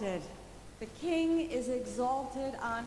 exalted. The King is exalted on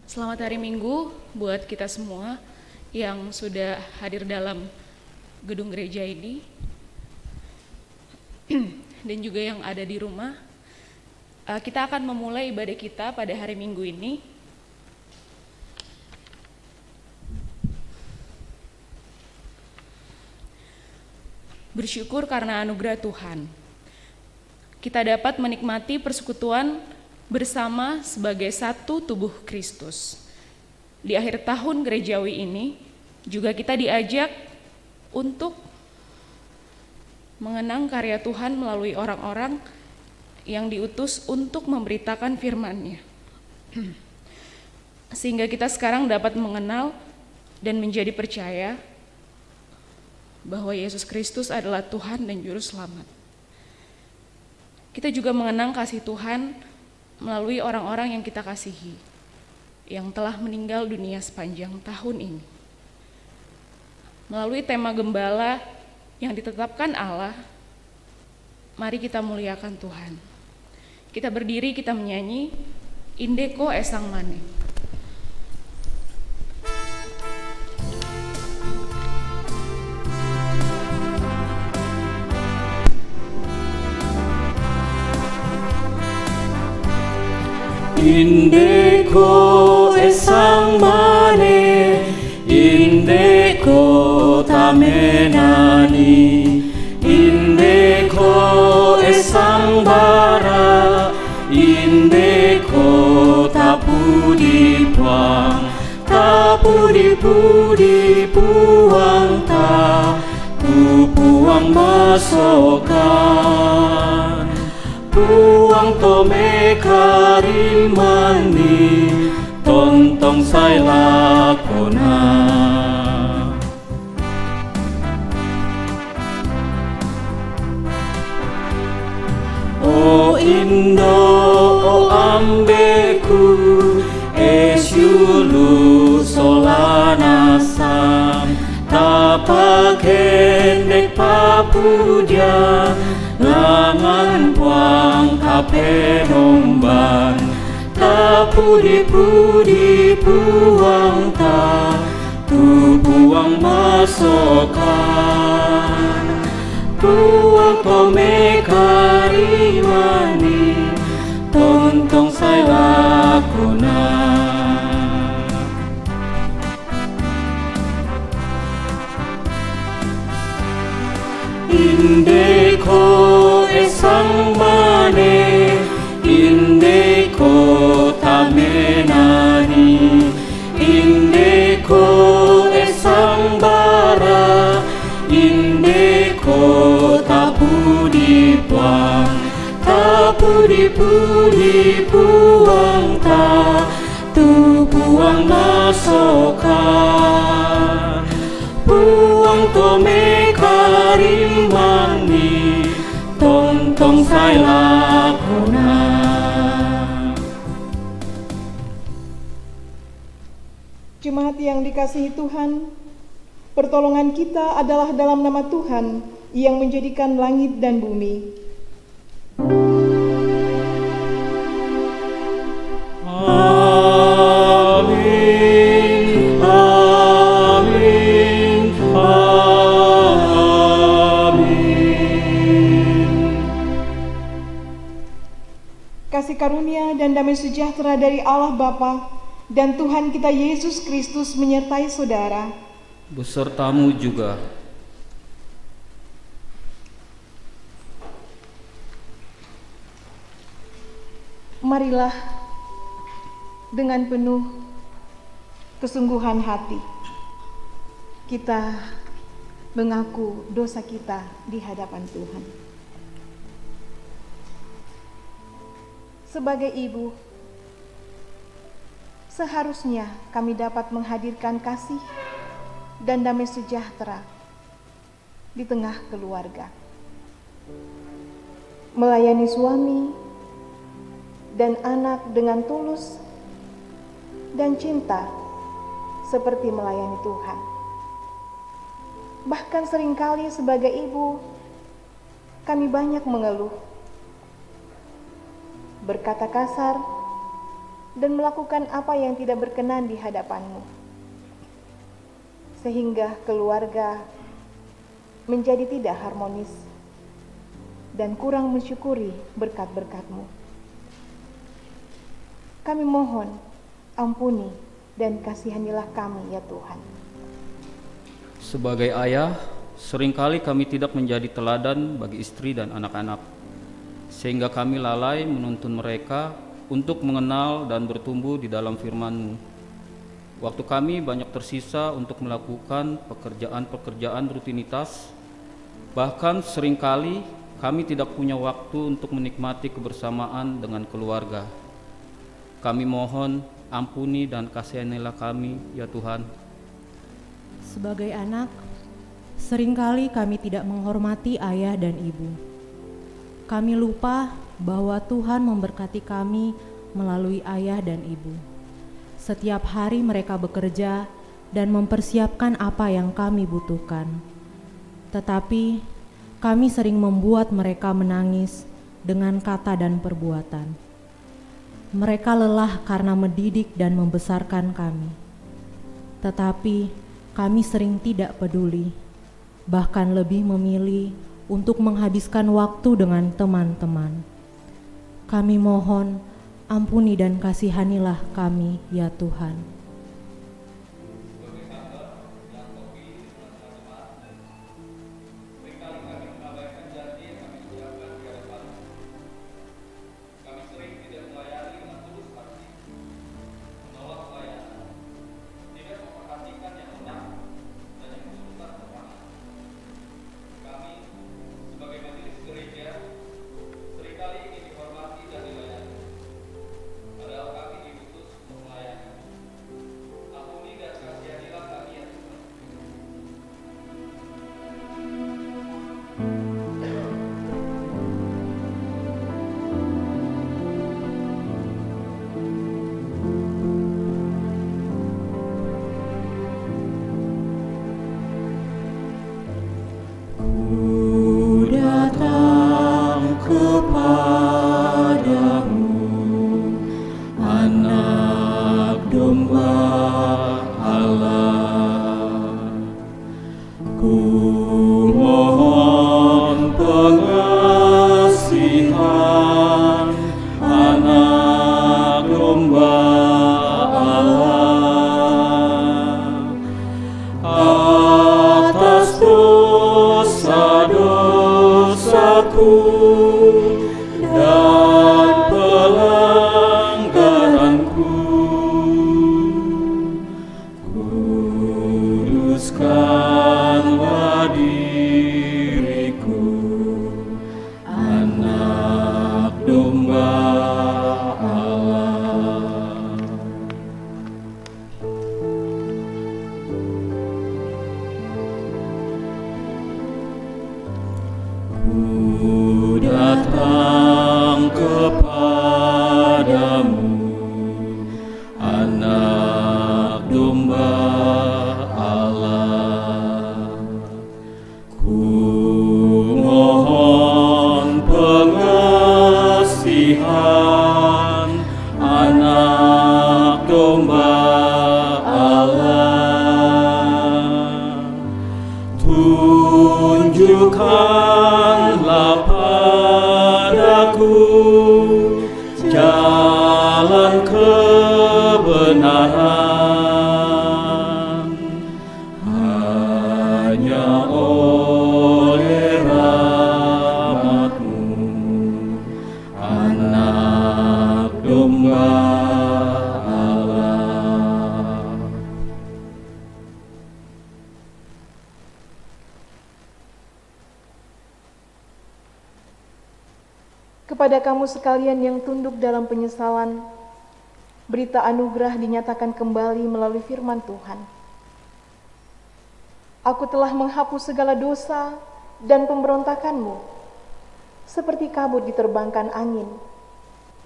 Selamat hari Minggu buat kita semua yang sudah hadir dalam gedung gereja ini dan juga yang ada di rumah. Kita akan memulai ibadah kita pada hari Minggu ini. Bersyukur karena anugerah Tuhan, kita dapat menikmati persekutuan bersama sebagai satu tubuh Kristus. Di akhir tahun gerejawi ini juga kita diajak untuk mengenang karya Tuhan melalui orang-orang yang diutus untuk memberitakan firman-Nya. Sehingga kita sekarang dapat mengenal dan menjadi percaya bahwa Yesus Kristus adalah Tuhan dan Juru Selamat. Kita juga mengenang kasih Tuhan melalui orang-orang yang kita kasihi, yang telah meninggal dunia sepanjang tahun ini. Melalui tema gembala yang ditetapkan Allah, mari kita muliakan Tuhan. Kita berdiri, kita menyanyi Indeko Esang Mane. Indeko esang mane, indeko tamenani, indeko esang bara, indeko tapudi puang, tapudi puang ta, tu puang masokan. Puang tome karimani tontong sai lakona. O Indo, o ambeku, esyulu solanasam, tapakendek papuja, langan puang kape nomban, pudi-pudi puang ta tu puang masokan puang tome karimani tontong sai lakona Indeko esang mane Indeko tamenani Indeko esang bara Indeko tapudi pudi puang ta tu puang masokan puang tome karimani tontong sai lakona. Jemaat yang dikasihi Tuhan, pertolongan kita adalah dalam nama Tuhan yang menjadikan langit dan bumi. Amin, amin, amin. Kasih karunia dan damai sejahtera dari Allah Bapa dan Tuhan kita Yesus Kristus menyertai saudara. Besertamu juga. Marilah dengan penuh kesungguhan hati kita mengaku dosa kita di hadapan Tuhan. Sebagai ibu, seharusnya kami dapat menghadirkan kasih dan damai sejahtera di tengah keluarga. Melayani suami dan anak dengan tulus dan cinta seperti melayani Tuhan. Bahkan seringkali sebagai ibu, kami banyak mengeluh, berkata kasar, dan melakukan apa yang tidak berkenan di hadapan-Mu, sehingga keluarga menjadi tidak harmonis dan kurang mensyukuri berkat-berkat-Mu. Kami mohon, ampuni dan kasihanilah kami ya Tuhan. Sebagai ayah, seringkali kami tidak menjadi teladan bagi istri dan anak-anak, sehingga kami lalai menuntun mereka untuk mengenal dan bertumbuh di dalam firman-Mu. Waktu kami banyak tersisa untuk melakukan pekerjaan-pekerjaan rutinitas, bahkan seringkali kami tidak punya waktu untuk menikmati kebersamaan dengan keluarga. Kami mohon, ampuni dan kasihanilah kami, ya Tuhan. Sebagai anak, seringkali kami tidak menghormati ayah dan ibu. Kami lupa bahwa Tuhan memberkati kami melalui ayah dan ibu. Setiap hari mereka bekerja dan mempersiapkan apa yang kami butuhkan. Tetapi kami sering membuat mereka menangis dengan kata dan perbuatan. Mereka lelah karena mendidik dan membesarkan kami. Tetapi kami sering tidak peduli, bahkan lebih memilih untuk menghabiskan waktu dengan teman-teman. Kami mohon, ampuni dan kasihanilah kami, ya Tuhan. Anak domba Allah, ku mohon pengasihan. Anak domba Allah, atas dosa-dosaku dan pelanggaranku, kuduskanlah diriku. Anak domba Allah, ku datang kepadamu. Anak domba Allah, ku mohon pengasihan. Anak domba Allah, tunjukkanlah padaku jalan kebenaran. Hanya oleh rahmat-Mu, Anak domba Allah. Kepada kamu sekalian yang tunduk dalam penyesalan, berita anugerah dinyatakan kembali melalui firman Tuhan. Aku telah menghapus segala dosa dan pemberontakanmu, seperti kabut diterbangkan angin,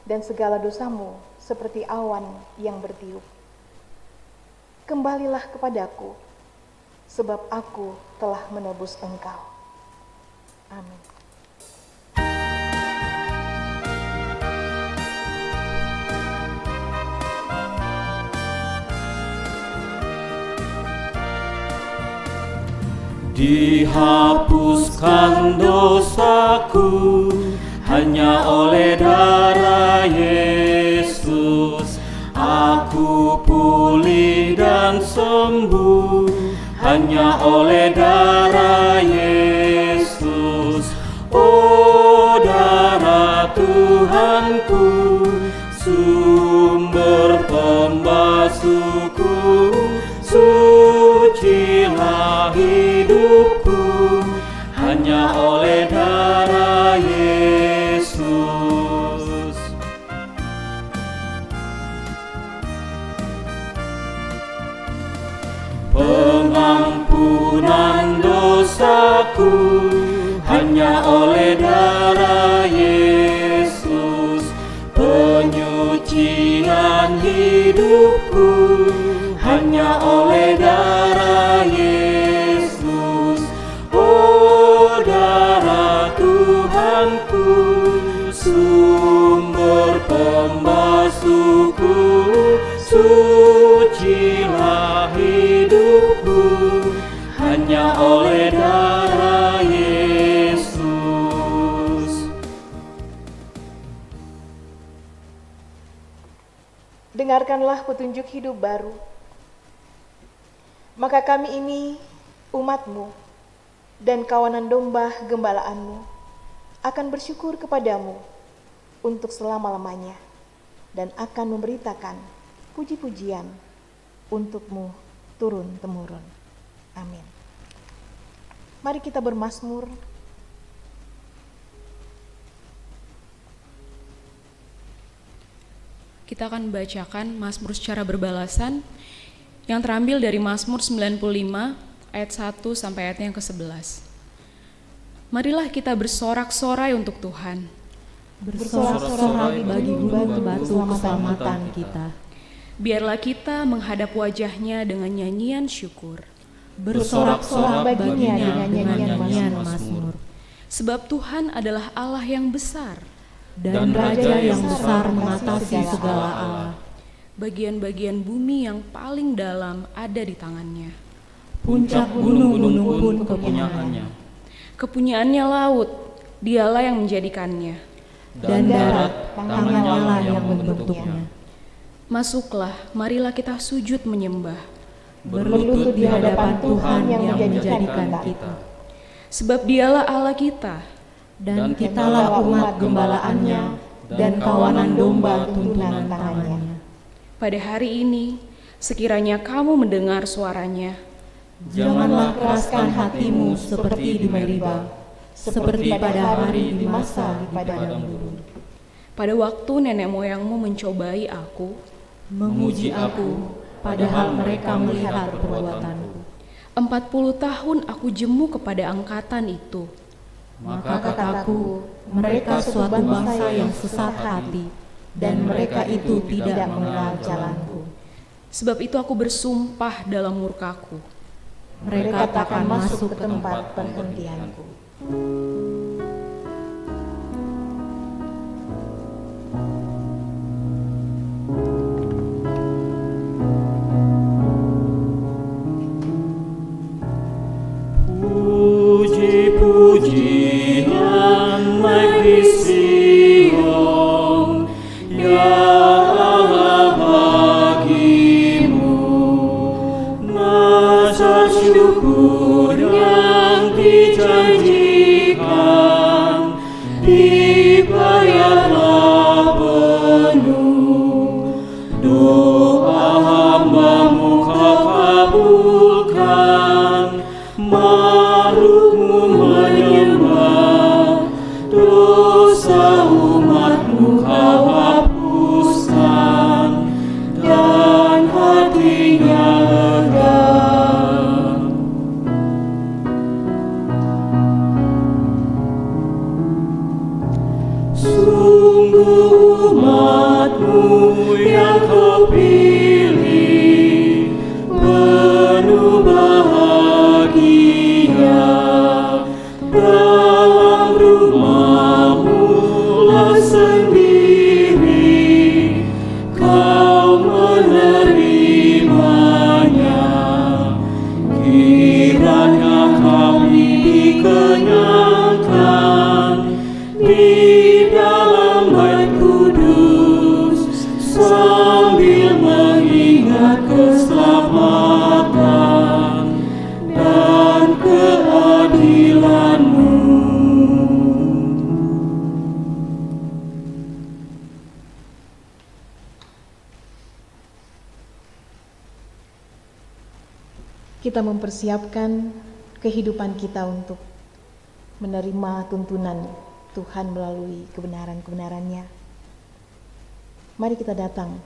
dan segala dosamu seperti awan yang bertiup. Kembalilah kepadaku, sebab aku telah menebus engkau. Amin. Dihapuskan dosaku hanya oleh darah Yesus. Aku pulih dan sembuh hanya oleh darah Yesus. Oh, darah Tuhanku, sumber pembasuhku, sucilah hidupku hanya oleh darah Yesus. Pengampunan dosaku hanya oleh darah Yesus. Penyucian hidupku hanya oleh darah Yesus. Oh, darah Tuhanku, sumber pembasuhku, sucilah hidupku hanya oleh darah Yesus. Dengarkanlah petunjuk hidup baru. Maka kami ini, umat-Mu dan kawanan domba gembalaanmu akan bersyukur kepadamu untuk selama-lamanya dan akan memberitakan puji-pujian untuk-Mu turun-temurun. Amin. Mari kita bermazmur. Kita akan membacakan Mazmur secara berbalasan yang terambil dari Mazmur 95 ayat 1 sampai ayat yang ke-11. Marilah kita bersorak-sorai untuk Tuhan. Bersorak-sorai bagi batu-batu keselamatan kita. Biarlah kita menghadap wajah-Nya dengan nyanyian syukur. Bersorak-sorak baginya dengan nyanyian mazmur. Sebab Tuhan adalah Allah yang besar dan Raja yang besar mengatasi segala Allah. Bagian-bagian bumi yang paling dalam ada di tangannya. Puncak gunung-gunung pun kepunyaannya. Kepunyaannya laut, dialah yang menjadikannya. Dan darat, tangannya lah yang membentuknya. Masuklah, marilah kita sujud menyembah. Berlutut di hadapan Tuhan yang menjadikan kita. Sebab dialah Allah kita. Dan kitalah umat gembalaannya dan kawanan domba tuntunan tangannya. Pada hari ini, sekiranya kamu mendengar suaranya, Janganlah keraskan hatimu seperti di Meriba, seperti pada hari di masa di padang gurun. pada waktu nenek moyangmu mencobai aku, Menguji aku, padahal mereka melihat perbuatanku. 40 tahun aku jemu kepada angkatan itu. Maka kataku, mereka suatu bangsa yang sesat hati, dan mereka itu tidak mengenal jalanku. Sebab itu aku bersumpah dalam murkaku, Mereka takkan masuk ke tempat perhentianku. Puji-pujian naik di Sion, ya Allah bagimu. Nazar syukur yang dijanjikan, dibayarlah penuh. Doa hamba-Mu Kau kabulkan, makhluk-Mu menyembah, dosa umat-Mu Kau hapuskan, dan hatinya lega. Sungguh umat-Mu yang Kau pilih, penuh bahagia, dalam rumah-Mu lah sendiri, Kau menerimanya. Kiranya kami dikenyangkan di dalam Bait Kudus, sambil mengingat keselamatan dan keadilan-Mu. Kita mempersiapkan kehidupan kita untuk menerima tuntunan Tuhan melalui kebenaran-kebenarannya. Mari kita datang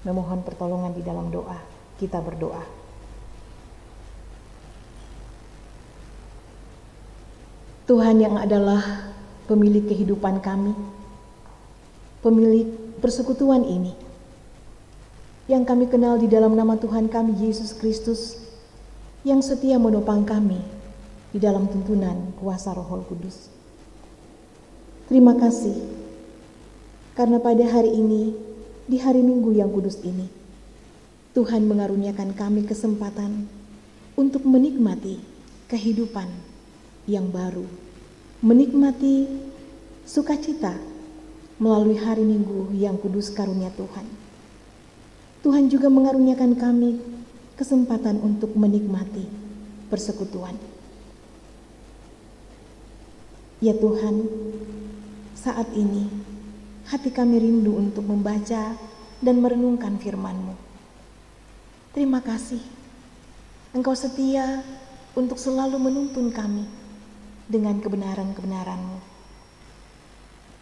memohon pertolongan di dalam doa. Kita berdoa. Tuhan yang adalah pemilik kehidupan kami, pemilik persekutuan ini, yang kami kenal di dalam nama Tuhan kami Yesus Kristus, yang setia menopang kami di dalam tuntunan kuasa Roh Kudus. Terima kasih karena pada hari ini, di hari Minggu yang kudus ini, Tuhan mengaruniakan kami kesempatan untuk menikmati kehidupan yang baru, menikmati sukacita melalui hari Minggu yang kudus karunia Tuhan. Tuhan juga mengaruniakan kami kesempatan untuk menikmati persekutuan. Ya Tuhan, saat ini hati kami rindu untuk membaca dan merenungkan firman-Mu. Terima kasih, Engkau setia untuk selalu menuntun kami dengan kebenaran-kebenaran-Mu.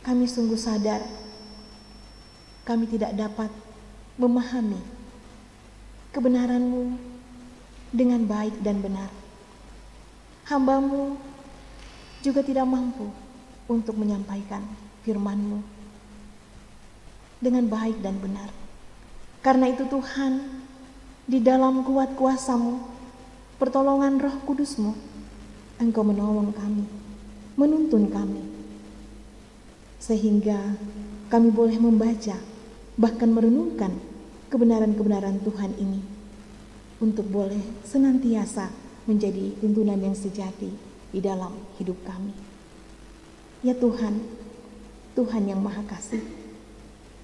Kami sungguh sadar, kami tidak dapat memahami kebenaran-Mu dengan baik dan benar. Hamba-Mu juga tidak mampu untuk menyampaikan firman-Mu dengan baik dan benar. Karena itu Tuhan, di dalam kuat kuasa-Mu, pertolongan Roh Kudus-Mu, Engkau menolong kami, menuntun kami, sehingga kami boleh membaca, bahkan merenungkan kebenaran-kebenaran Tuhan ini untuk boleh senantiasa menjadi tuntunan yang sejati di dalam hidup kami. Ya Tuhan, Tuhan yang Maha Kasih,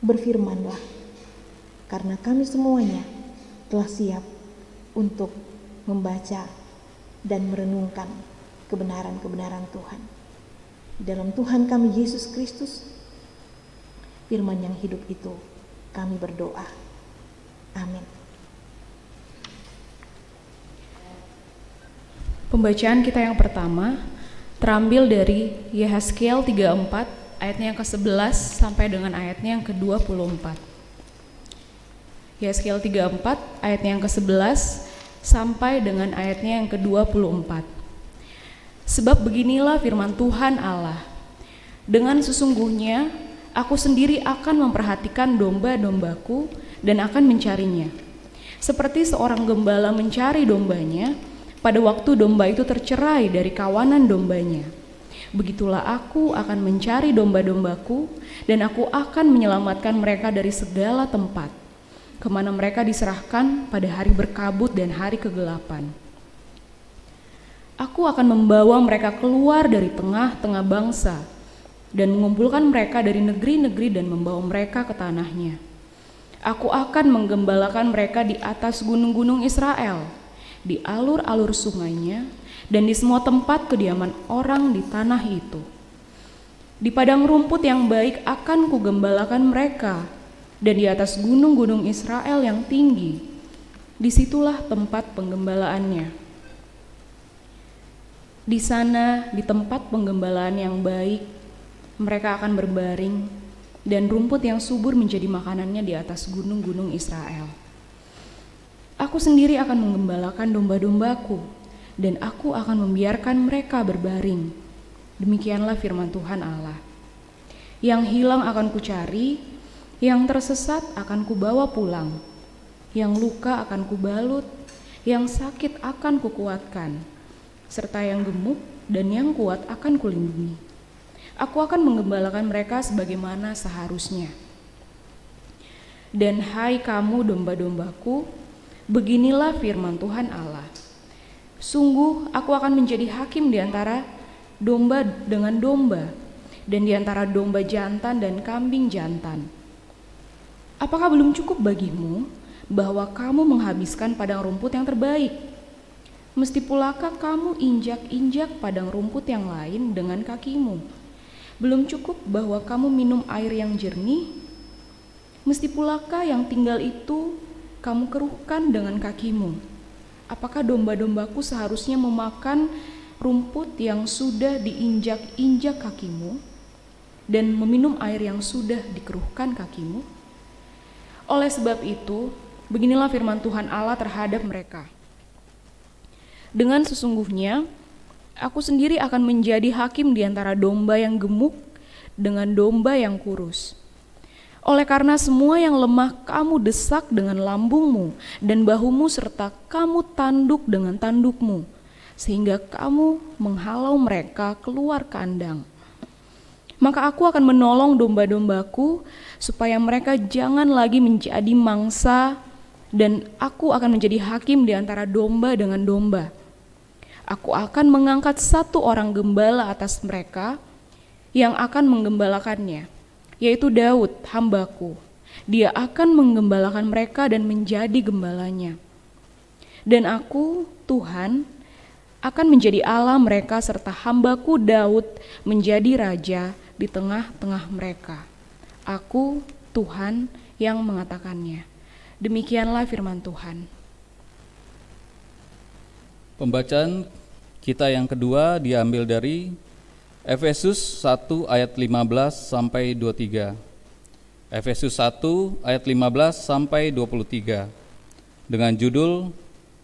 berfirmanlah, karena kami semuanya telah siap untuk membaca dan merenungkan kebenaran-kebenaran Tuhan. Di dalam Tuhan kami Yesus Kristus, firman yang hidup itu, kami berdoa. Amin. Pembacaan kita yang pertama terambil dari Yehezkiel 34 ayatnya yang ke-11 sampai dengan ayatnya yang ke-24. Yehezkiel 34 ayatnya yang ke-11 sampai dengan ayatnya yang ke-24. Sebab beginilah firman Tuhan Allah, dengan sesungguhnya aku sendiri akan memperhatikan domba-dombaku dan akan mencarinya. Seperti seorang gembala mencari dombanya pada waktu domba itu tercerai dari kawanan dombanya. Begitulah aku akan mencari domba-dombaku dan aku akan menyelamatkan mereka dari segala tempat, kemana mereka diserahkan pada hari berkabut dan hari kegelapan. Aku akan membawa mereka keluar dari tengah-tengah bangsa dan mengumpulkan mereka dari negeri-negeri dan membawa mereka ke tanahnya. Aku akan menggembalakan mereka di atas gunung-gunung Israel, di alur-alur sungainya, dan di semua tempat kediaman orang di tanah itu. Di padang rumput yang baik akan kugembalakan mereka, dan di atas gunung-gunung Israel yang tinggi, disitulah tempat penggembalaannya. Di sana, di tempat penggembalaan yang baik, mereka akan berbaring, dan rumput yang subur menjadi makanannya di atas gunung-gunung Israel. Aku sendiri akan menggembalakan domba-dombaku, dan aku akan membiarkan mereka berbaring. Demikianlah firman Tuhan Allah. Yang hilang akan kucari, yang tersesat akan kubawa pulang, yang luka akan kubalut, yang sakit akan kukuatkan, serta yang gemuk dan yang kuat akan kulindungi. Aku akan menggembalakan mereka sebagaimana seharusnya. Dan hai kamu domba-dombaku, beginilah firman Tuhan Allah. Sungguh aku akan menjadi hakim di antara domba dengan domba, dan di antara domba jantan dan kambing jantan. Apakah belum cukup bagimu bahwa kamu menghabiskan padang rumput yang terbaik? Mesti pulakah kamu injak-injak padang rumput yang lain dengan kakimu? Belum cukup bahwa kamu minum air yang jernih? Mesti pulakah yang tinggal itu kamu keruhkan dengan kakimu? Apakah domba-dombaku seharusnya memakan rumput yang sudah diinjak-injak kakimu dan meminum air yang sudah dikeruhkan kakimu? Oleh sebab itu, beginilah firman Tuhan Allah terhadap mereka. Dengan sesungguhnya, aku sendiri akan menjadi hakim di antara domba yang gemuk dengan domba yang kurus. Oleh karena semua yang lemah kamu desak dengan lambungmu dan bahumu serta kamu tanduk dengan tandukmu, sehingga kamu menghalau mereka keluar kandang. Maka aku akan menolong domba-dombaku supaya mereka jangan lagi menjadi mangsa, dan aku akan menjadi hakim di antara domba dengan domba. Aku akan mengangkat satu orang gembala atas mereka yang akan menggembalakannya, yaitu Daud, hambaku. Dia akan menggembalakan mereka dan menjadi gembalanya. Dan aku, Tuhan, akan menjadi Allah mereka serta hambaku Daud menjadi raja di tengah-tengah mereka. Aku, Tuhan, yang mengatakannya. Demikianlah firman Tuhan. Pembacaan kita yang kedua diambil dari Efesus 1 ayat 15 sampai 23. Efesus 1 ayat 15 sampai 23 dengan judul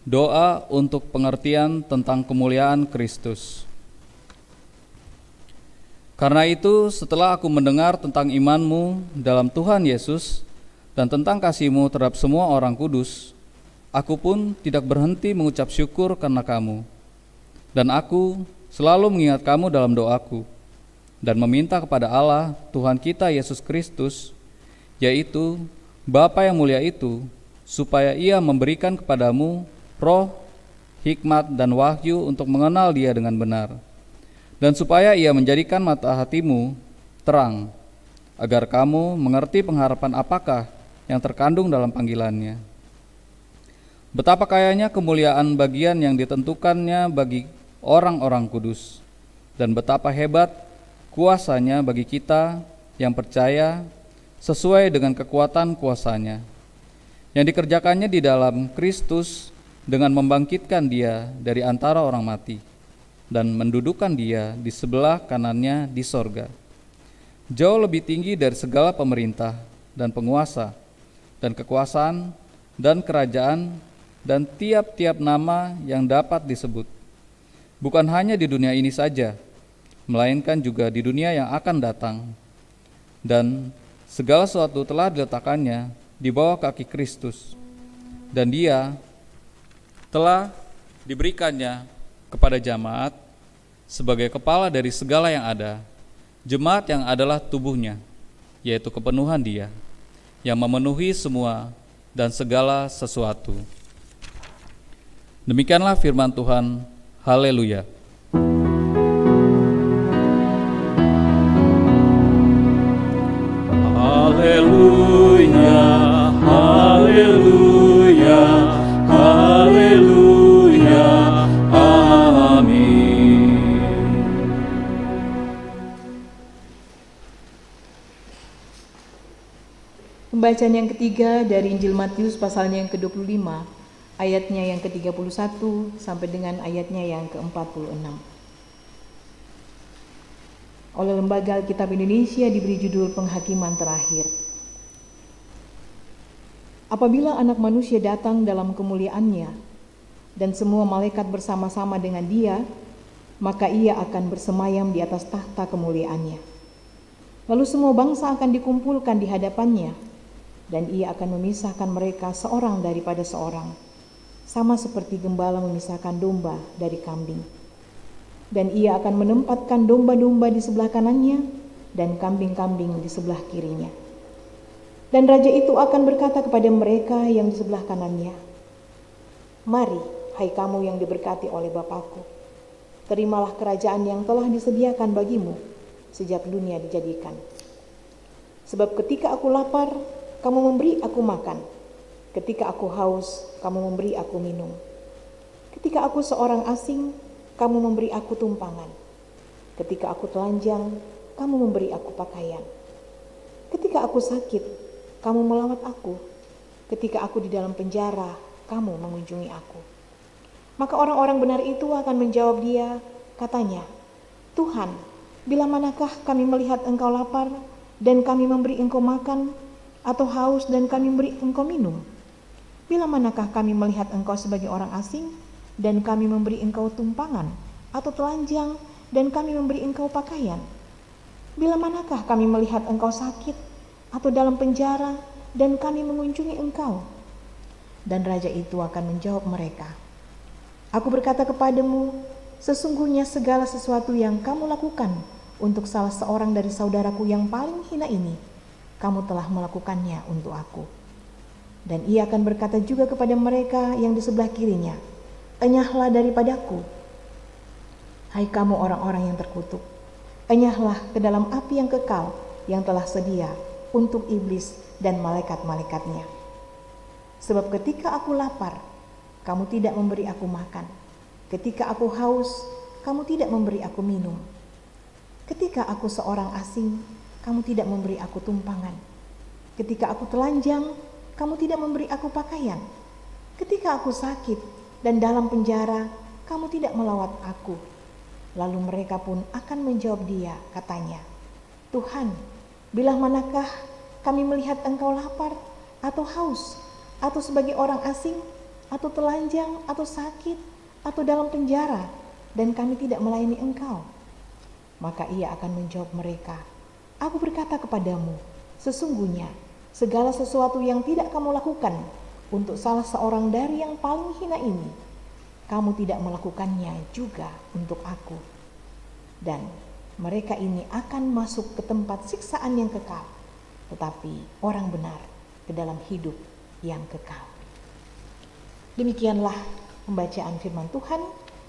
Doa untuk pengertian tentang kemuliaan Kristus. Karena itu, setelah aku mendengar tentang imanmu dalam Tuhan Yesus dan tentang kasihmu terhadap semua orang kudus, aku pun tidak berhenti mengucap syukur karena kamu. Dan aku selalu mengingat kamu dalam doaku dan meminta kepada Allah Tuhan kita Yesus Kristus, yaitu Bapa yang mulia itu, supaya Ia memberikan kepadamu roh, hikmat, dan wahyu untuk mengenal Dia dengan benar, dan supaya Ia menjadikan mata hatimu terang, agar kamu mengerti pengharapan apakah yang terkandung dalam panggilannya. Betapa kayanya kemuliaan bagian yang ditentukannya bagi orang-orang kudus, dan betapa hebat kuasanya bagi kita yang percaya sesuai dengan kekuatan kuasanya, yang dikerjakannya di dalam Kristus dengan membangkitkan Dia dari antara orang mati, dan mendudukan Dia di sebelah kanannya di sorga, jauh lebih tinggi dari segala pemerintah dan penguasa, dan kekuasaan, dan kerajaan, dan tiap-tiap nama yang dapat disebut, bukan hanya di dunia ini saja, melainkan juga di dunia yang akan datang. Dan segala sesuatu telah diletakkannya di bawah kaki Kristus, dan Dia telah diberikannya kepada jemaat sebagai kepala dari segala yang ada, jemaat yang adalah tubuhnya, yaitu kepenuhan Dia, yang memenuhi semua dan segala sesuatu. Demikianlah firman Tuhan. Haleluya. Haleluya, haleluya, haleluya, amin. Pembacaan yang ketiga dari Injil Matius pasalnya yang ke-25, ayatnya yang ke-31 sampai dengan ayatnya yang ke-46. Oleh Lembaga Alkitab Indonesia diberi judul Penghakiman Terakhir. Apabila Anak Manusia datang dalam kemuliaannya dan semua malaikat bersama-sama dengan Dia, maka Ia akan bersemayam di atas tahta kemuliaannya. Lalu semua bangsa akan dikumpulkan di hadapannya, dan Ia akan memisahkan mereka seorang daripada seorang, sama seperti gembala memisahkan domba dari kambing. Dan Ia akan menempatkan domba-domba di sebelah kanannya dan kambing-kambing di sebelah kirinya. Dan Raja itu akan berkata kepada mereka yang di sebelah kanannya, "Mari, hai kamu yang diberkati oleh Bapa-Ku, terimalah kerajaan yang telah disediakan bagimu sejak dunia dijadikan. Sebab ketika aku lapar, kamu memberi aku makan. Ketika aku haus, kamu memberi aku minum. Ketika aku seorang asing, kamu memberi aku tumpangan. Ketika aku telanjang, kamu memberi aku pakaian. Ketika aku sakit, kamu melawat aku. Ketika aku di dalam penjara, kamu mengunjungi aku." Maka orang-orang benar itu akan menjawab Dia, katanya, "Tuhan, bila manakah kami melihat Engkau lapar dan kami memberi Engkau makan, atau haus dan kami memberi Engkau minum? Bila manakah kami melihat Engkau sebagai orang asing dan kami memberi Engkau tumpangan, atau telanjang dan kami memberi Engkau pakaian? Bila manakah kami melihat Engkau sakit atau dalam penjara dan kami mengunjungi Engkau?" Dan Raja itu akan menjawab mereka, "Aku berkata kepadamu, sesungguhnya segala sesuatu yang kamu lakukan untuk salah seorang dari saudaraku yang paling hina ini, kamu telah melakukannya untuk aku." Dan Ia akan berkata juga kepada mereka yang di sebelah kirinya, "Enyahlah daripadaku, hai kamu orang-orang yang terkutuk, enyahlah ke dalam api yang kekal yang telah sedia untuk iblis dan malaikat-malaikatnya. Sebab ketika aku lapar, kamu tidak memberi aku makan. Ketika aku haus, kamu tidak memberi aku minum. Ketika aku seorang asing, kamu tidak memberi aku tumpangan. Ketika aku telanjang, kamu tidak memberi aku pakaian. Ketika aku sakit dan dalam penjara, kamu tidak melawat aku." Lalu mereka pun akan menjawab Dia, katanya, "Tuhan, bila manakah kami melihat Engkau lapar atau haus, atau sebagai orang asing, atau telanjang, atau sakit, atau dalam penjara, dan kami tidak melayani Engkau?" Maka Ia akan menjawab mereka, "Aku berkata kepadamu, sesungguhnya segala sesuatu yang tidak kamu lakukan untuk salah seorang dari yang paling hina ini, kamu tidak melakukannya juga untuk aku." Dan mereka ini akan masuk ke tempat siksaan yang kekal, tetapi orang benar ke dalam hidup yang kekal. Demikianlah pembacaan firman Tuhan.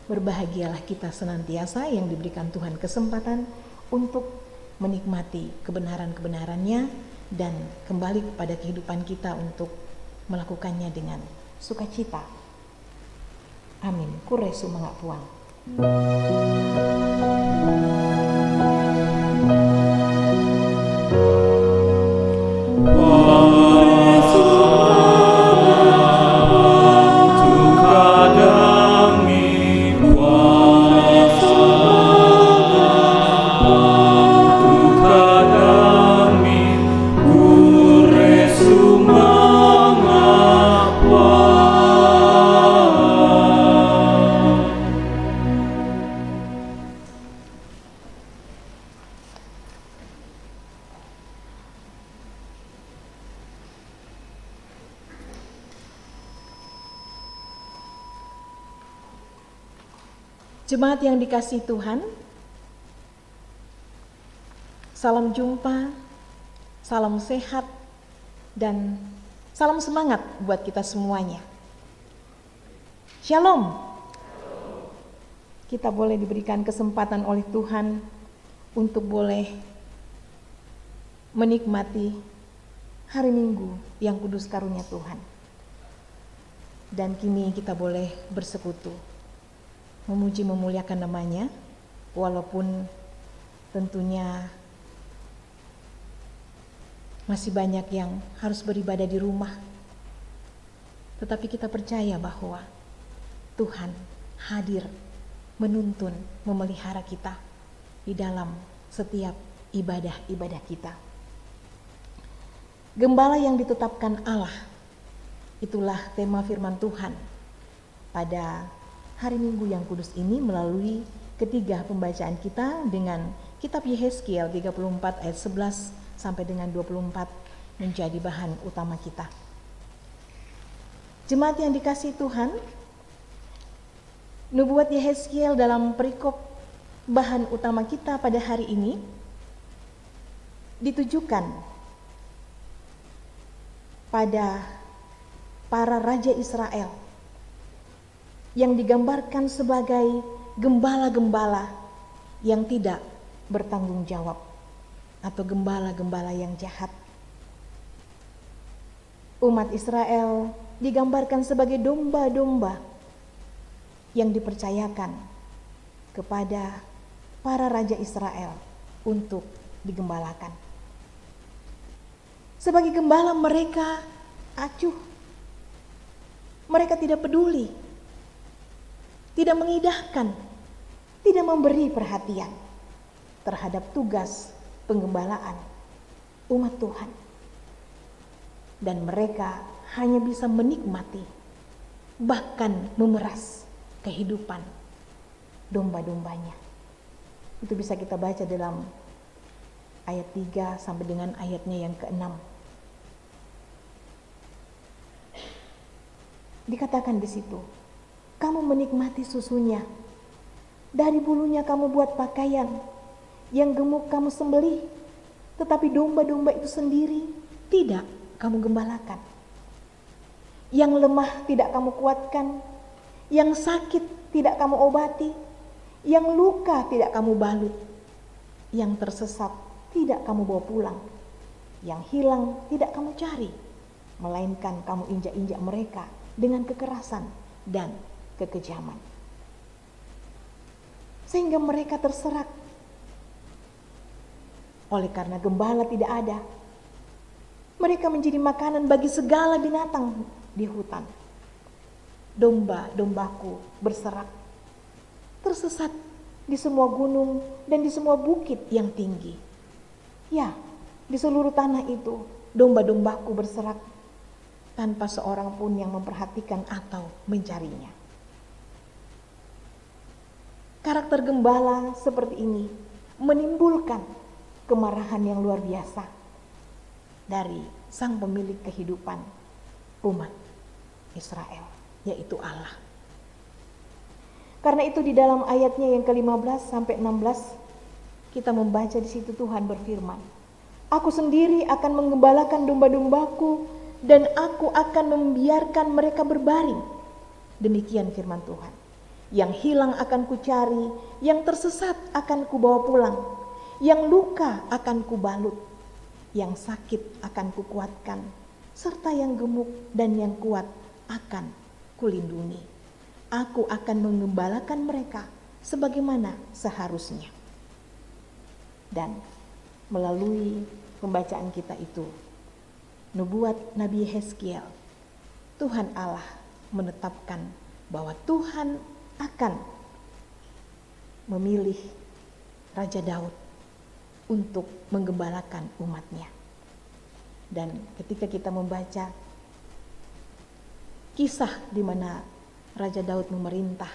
Berbahagialah kita senantiasa yang diberikan Tuhan kesempatan untuk menikmati kebenaran-kebenarannya dan kembali kepada kehidupan kita untuk melakukannya dengan sukacita. Amin. Kure sumangak puang. Jemaat yang dikasihi Tuhan, salam jumpa, salam sehat, dan salam semangat buat kita semuanya. Shalom. Kita boleh diberikan kesempatan oleh Tuhan untuk boleh menikmati hari Minggu yang kudus karunia Tuhan. Dan kini kita boleh bersekutu, memuji memuliakan namanya, walaupun tentunya masih banyak yang harus beribadah di rumah. Tetapi kita percaya bahwa Tuhan hadir menuntun, memelihara kita di dalam setiap ibadah-ibadah kita. Gembala yang ditetapkan Allah, itulah tema firman Tuhan pada hari Minggu yang kudus ini melalui ketiga pembacaan kita dengan kitab Yehezkiel 34 ayat 11 sampai dengan 24 menjadi bahan utama kita. Jemaat yang dikasihi Tuhan, nubuat Yehezkiel dalam perikop bahan utama kita pada hari ini ditujukan pada para raja Israel yang digambarkan sebagai gembala-gembala yang tidak bertanggung jawab atau gembala-gembala yang jahat. Umat Israel digambarkan sebagai domba-domba yang dipercayakan kepada para raja Israel untuk digembalakan. Sebagai gembala mereka acuh, mereka tidak peduli, tidak mengindahkan, tidak memberi perhatian terhadap tugas penggembalaan umat Tuhan. Dan mereka hanya bisa menikmati, bahkan memeras kehidupan domba-dombanya. Itu bisa kita baca dalam ayat 3 sampai dengan ayatnya yang ke-6. Dikatakan di situ, kamu menikmati susunya, dari bulunya kamu buat pakaian, yang gemuk kamu sembelih, tetapi domba-domba itu sendiri tidak kamu gembalakan. Yang lemah tidak kamu kuatkan, yang sakit tidak kamu obati, yang luka tidak kamu balut, yang tersesat tidak kamu bawa pulang, yang hilang tidak kamu cari, melainkan kamu injak-injak mereka dengan kekerasan dan kekejaman. Sehingga mereka terserak. Oleh karena gembala tidak ada, mereka menjadi makanan bagi segala binatang di hutan. Domba-dombaku berserak, tersesat di semua gunung dan di semua bukit yang tinggi. Ya, di seluruh tanah itu domba-dombaku berserak, tanpa seorang pun yang memperhatikan atau mencarinya. Karakter gembala seperti ini menimbulkan kemarahan yang luar biasa dari sang pemilik kehidupan umat Israel, yaitu Allah. Karena itu di dalam ayatnya yang ke-15 sampai 16 kita membaca di situ Tuhan berfirman, aku sendiri akan menggembalakan domba-dombaku dan aku akan membiarkan mereka berbaring. Demikian firman Tuhan. Yang hilang akan kucari, yang tersesat akan kubawa pulang, yang luka akan kubalut, yang sakit akan kukuatkan, serta yang gemuk dan yang kuat akan kulindungi. Aku akan mengembalakan mereka sebagaimana seharusnya. Dan melalui pembacaan kita itu, nubuat Nabi Yeskiel, Tuhan Allah menetapkan bahwa Tuhan akan memilih Raja Daud untuk menggembalakan umatnya. Dan ketika kita membaca kisah di mana Raja Daud memerintah,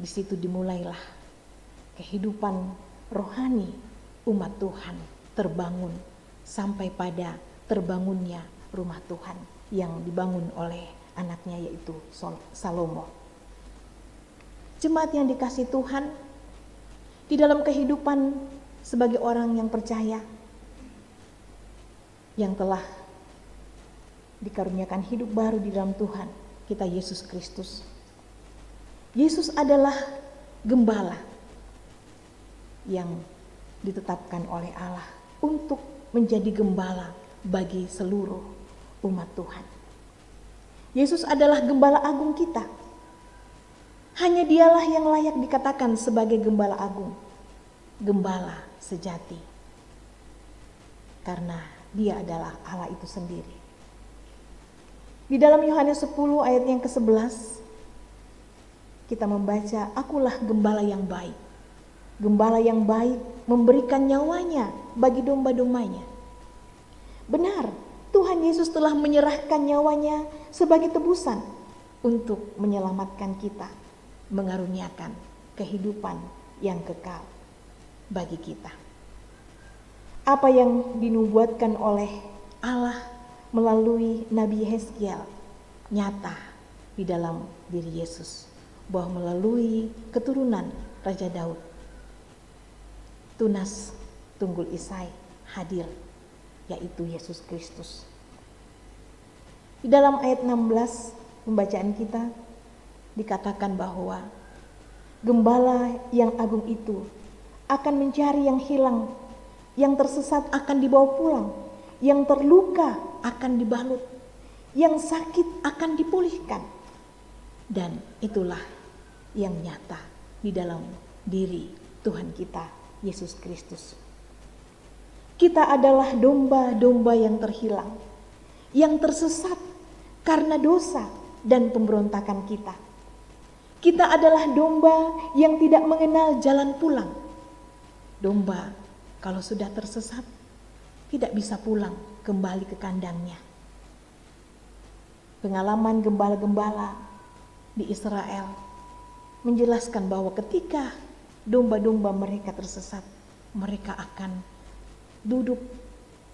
di situ dimulailah kehidupan rohani umat Tuhan terbangun sampai pada terbangunnya rumah Tuhan yang dibangun oleh anaknya yaitu Salomo. Jemaat yang dikasihi Tuhan, di dalam kehidupan sebagai orang yang percaya, yang telah dikaruniakan hidup baru di dalam Tuhan kita Yesus Kristus. Yesus adalah gembala yang ditetapkan oleh Allah untuk menjadi gembala bagi seluruh umat Tuhan. Yesus adalah gembala agung kita. Hanya dialah yang layak dikatakan sebagai gembala agung, gembala sejati. Karena dia adalah Allah itu sendiri. Di dalam Yohanes 10 ayat yang ke-11, kita membaca, akulah gembala yang baik. Gembala yang baik memberikan nyawanya bagi domba-dombanya. Benar, Tuhan Yesus telah menyerahkan nyawanya sebagai tebusan untuk menyelamatkan kita, mengaruniakan kehidupan yang kekal bagi kita. Apa yang dinubuatkan oleh Allah melalui Nabi Yeskiel nyata di dalam diri Yesus, bahwa melalui keturunan Raja Daud, tunas tunggul Isai hadir, yaitu Yesus Kristus. Di dalam ayat 16 pembacaan kita dikatakan bahwa gembala yang agung itu akan mencari yang hilang, yang tersesat akan dibawa pulang, yang terluka akan dibalut, yang sakit akan dipulihkan. Dan itulah yang nyata di dalam diri Tuhan kita Yesus Kristus. Kita adalah domba-domba yang terhilang, yang tersesat karena dosa dan pemberontakan kita. Kita adalah domba yang tidak mengenal jalan pulang. Domba kalau sudah tersesat tidak bisa pulang kembali ke kandangnya. Pengalaman gembala-gembala di Israel menjelaskan bahwa ketika domba-domba mereka tersesat, mereka akan duduk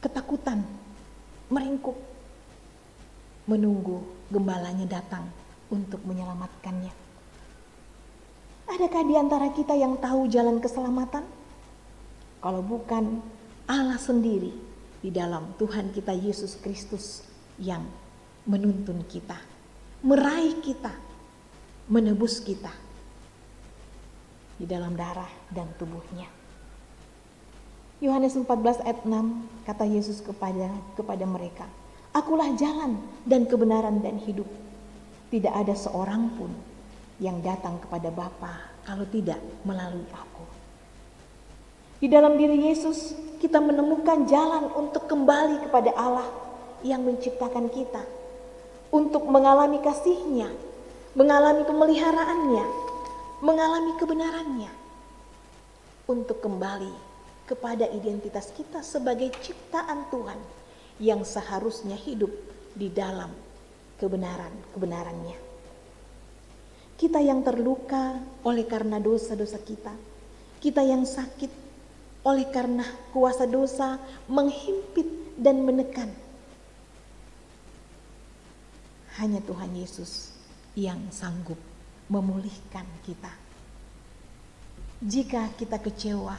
ketakutan, meringkuk, menunggu gembalanya datang untuk menyelamatkannya. Adakah di antara kita yang tahu jalan keselamatan? Kalau bukan Allah sendiri di dalam Tuhan kita Yesus Kristus yang menuntun kita, meraih kita, menebus kita di dalam darah dan tubuhnya. Yohanes 14 ayat 6 kata Yesus kepada mereka, akulah jalan dan kebenaran dan hidup. Tidak ada seorang pun yang datang kepada Bapa kalau tidak melalui aku. Di dalam diri Yesus kita menemukan jalan untuk kembali kepada Allah yang menciptakan kita, untuk mengalami kasih-Nya, mengalami pemeliharaannya, mengalami kebenarannya, untuk kembali kepada identitas kita sebagai ciptaan Tuhan yang seharusnya hidup di dalam kebenaran-kebenarannya. Kita yang terluka oleh karena dosa-dosa kita yang sakit oleh karena kuasa dosa menghimpit dan menekan. Hanya Tuhan Yesus yang sanggup memulihkan kita. Jika kita kecewa,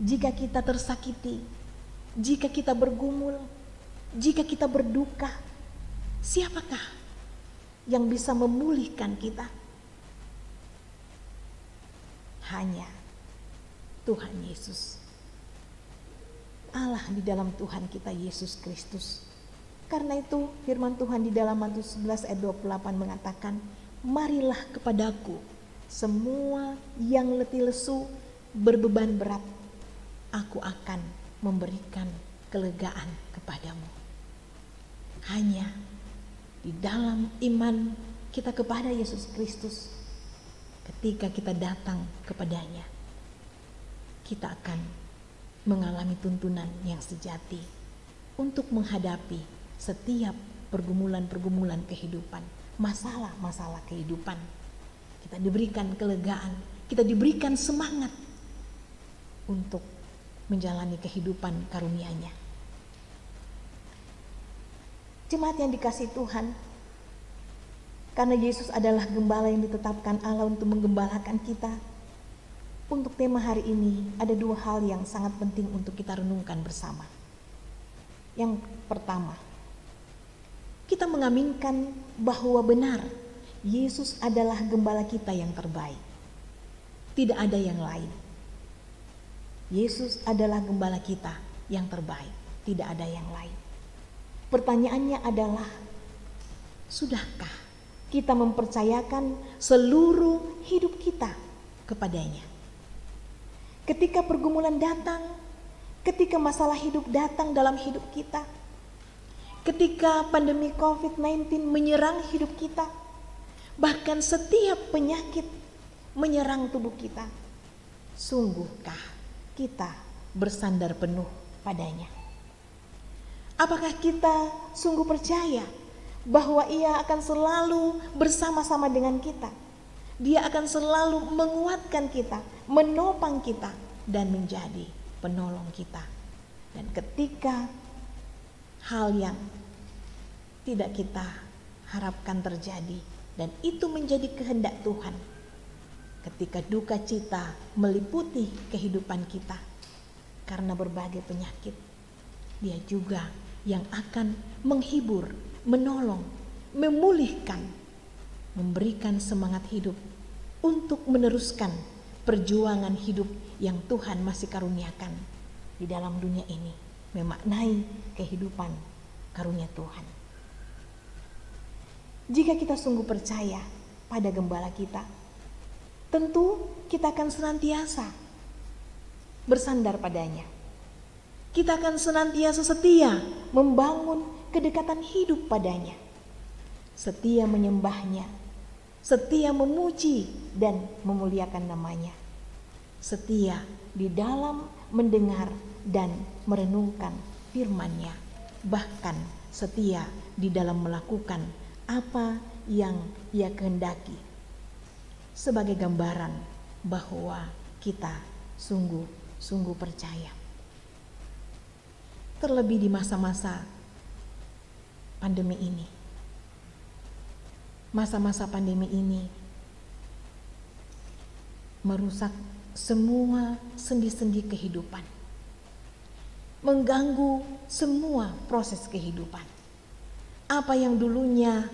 jika kita tersakiti, jika kita bergumul, Jika kita berduka, siapakah yang bisa memulihkan kita? Hanya Tuhan Yesus. Allah di dalam Tuhan kita Yesus Kristus. Karena itu firman Tuhan di dalam Matius 11 ayat 28 mengatakan, marilah kepadaku semua yang letih lesu berbeban berat, aku akan memberikan kelegaan kepadamu. Hanya di dalam iman kita kepada Yesus Kristus, ketika kita datang kepadanya, kita akan mengalami tuntunan yang sejati untuk menghadapi setiap pergumulan-pergumulan kehidupan, masalah-masalah kehidupan. Kita diberikan kelegaan, kita diberikan semangat untuk menjalani kehidupan karunia-Nya. Jemaat yang dikasihi Tuhan, karena Yesus adalah gembala yang ditetapkan Allah untuk menggembalakan kita, untuk tema hari ini ada dua hal yang sangat penting untuk kita renungkan bersama. Yang pertama, kita mengaminkan bahwa benar Yesus adalah gembala kita yang terbaik. Tidak ada yang lain. Yesus adalah gembala kita yang terbaik, tidak ada yang lain. Pertanyaannya adalah, sudahkah kita mempercayakan seluruh hidup kita kepadanya? Ketika pergumulan datang, ketika masalah hidup datang dalam hidup kita, ketika pandemi COVID-19 menyerang hidup kita, bahkan setiap penyakit menyerang tubuh kita, sungguhkah kita bersandar penuh padanya? Apakah kita sungguh percaya bahwa Ia akan selalu bersama-sama dengan kita? Dia akan selalu menguatkan kita, menopang kita, dan menjadi penolong kita. Dan ketika hal yang tidak kita harapkan terjadi, dan itu menjadi kehendak Tuhan, ketika duka cita meliputi kehidupan kita karena berbagai penyakit, Dia juga yang akan menghibur, menolong, memulihkan, memberikan semangat hidup untuk meneruskan perjuangan hidup yang Tuhan masih karuniakan di dalam dunia ini, memaknai kehidupan karunia Tuhan. Jika kita sungguh percaya pada gembala kita, tentu kita akan senantiasa bersandar padanya. Kita akan senantiasa setia membangun kedekatan hidup padanya, setia menyembahnya, setia memuji dan memuliakan namanya, setia di dalam mendengar dan merenungkan firman-Nya, bahkan setia di dalam melakukan apa yang Ia kehendaki, sebagai gambaran bahwa kita sungguh-sungguh percaya. Terlebih di masa-masa pandemi ini. Masa-masa pandemi ini merusak semua sendi-sendi kehidupan, mengganggu semua proses kehidupan. Apa yang dulunya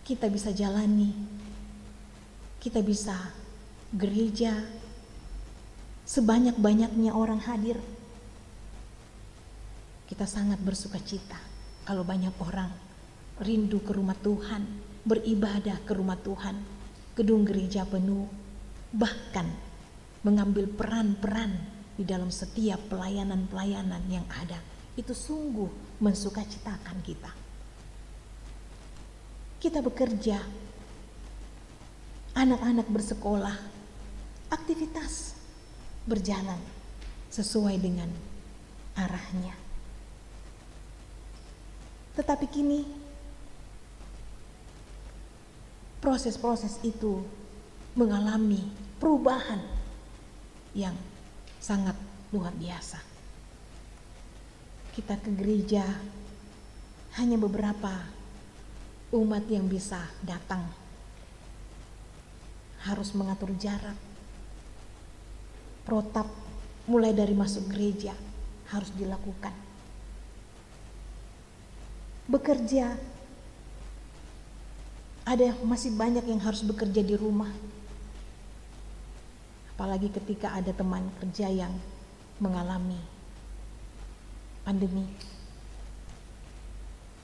kita bisa jalani, kita bisa gereja, sebanyak-banyaknya orang hadir, kita sangat bersuka cita kalau banyak orang rindu ke rumah Tuhan, beribadah ke rumah Tuhan, gedung gereja penuh, bahkan mengambil peran-peran di dalam setiap pelayanan-pelayanan yang ada. Itu sungguh mensukacitakan kita. Kita bekerja, anak-anak bersekolah, aktivitas berjalan sesuai dengan arahnya. Tetapi kini proses-proses itu mengalami perubahan yang sangat luar biasa. Kita ke gereja hanya beberapa umat yang bisa datang. Harus mengatur jarak. Protap mulai dari masuk gereja harus dilakukan. bekerja. Ada masih banyak yang harus bekerja di rumah. Apalagi ketika ada teman kerja yang mengalami pandemi,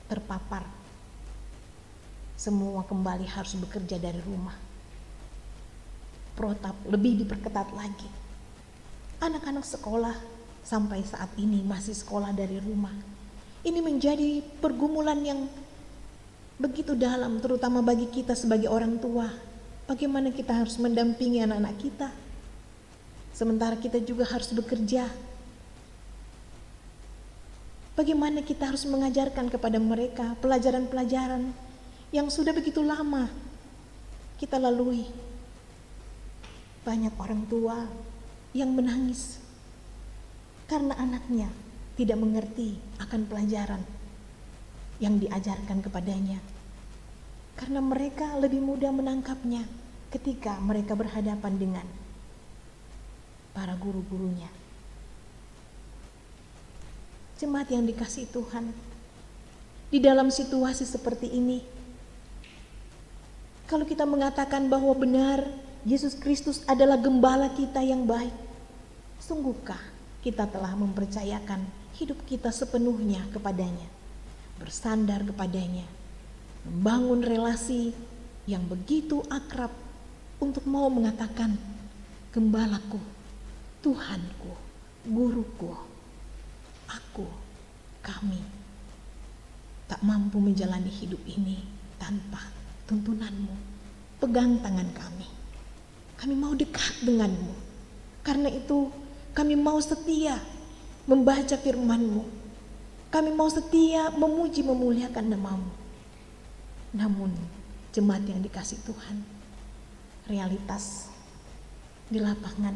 terpapar, semua kembali harus bekerja dari rumah. Protap lebih diperketat lagi. Anak-anak sekolah sampai saat ini masih sekolah dari rumah. Ini menjadi pergumulan yang begitu dalam, terutama bagi kita sebagai orang tua. Bagaimana kita harus mendampingi anak-anak kita, sementara kita juga harus bekerja. Bagaimana kita harus mengajarkan kepada mereka pelajaran-pelajaran yang sudah begitu lama kita lalui. Banyak orang tua yang menangis karena anaknya tidak mengerti akan pelajaran yang diajarkan kepadanya, karena mereka lebih mudah menangkapnya ketika mereka berhadapan dengan para guru-gurunya. Jemaat yang dikasihi Tuhan, di dalam situasi seperti ini, kalau kita mengatakan bahwa benar Yesus Kristus adalah gembala kita yang baik, sungguhkah kita telah mempercayakan hidup kita sepenuhnya kepadanya, bersandar kepadanya, membangun relasi yang begitu akrab untuk mau mengatakan, gembalaku, Tuhanku, guruku, kami tak mampu menjalani hidup ini tanpa tuntunanmu. Pegang tangan kami. Kami mau dekat denganmu. Karena itu kami mau setia membaca firman-Mu. Kami mau setia memuji memuliakan nama-Mu. Namun jemaat yang dikasihi Tuhan, realitas di lapangan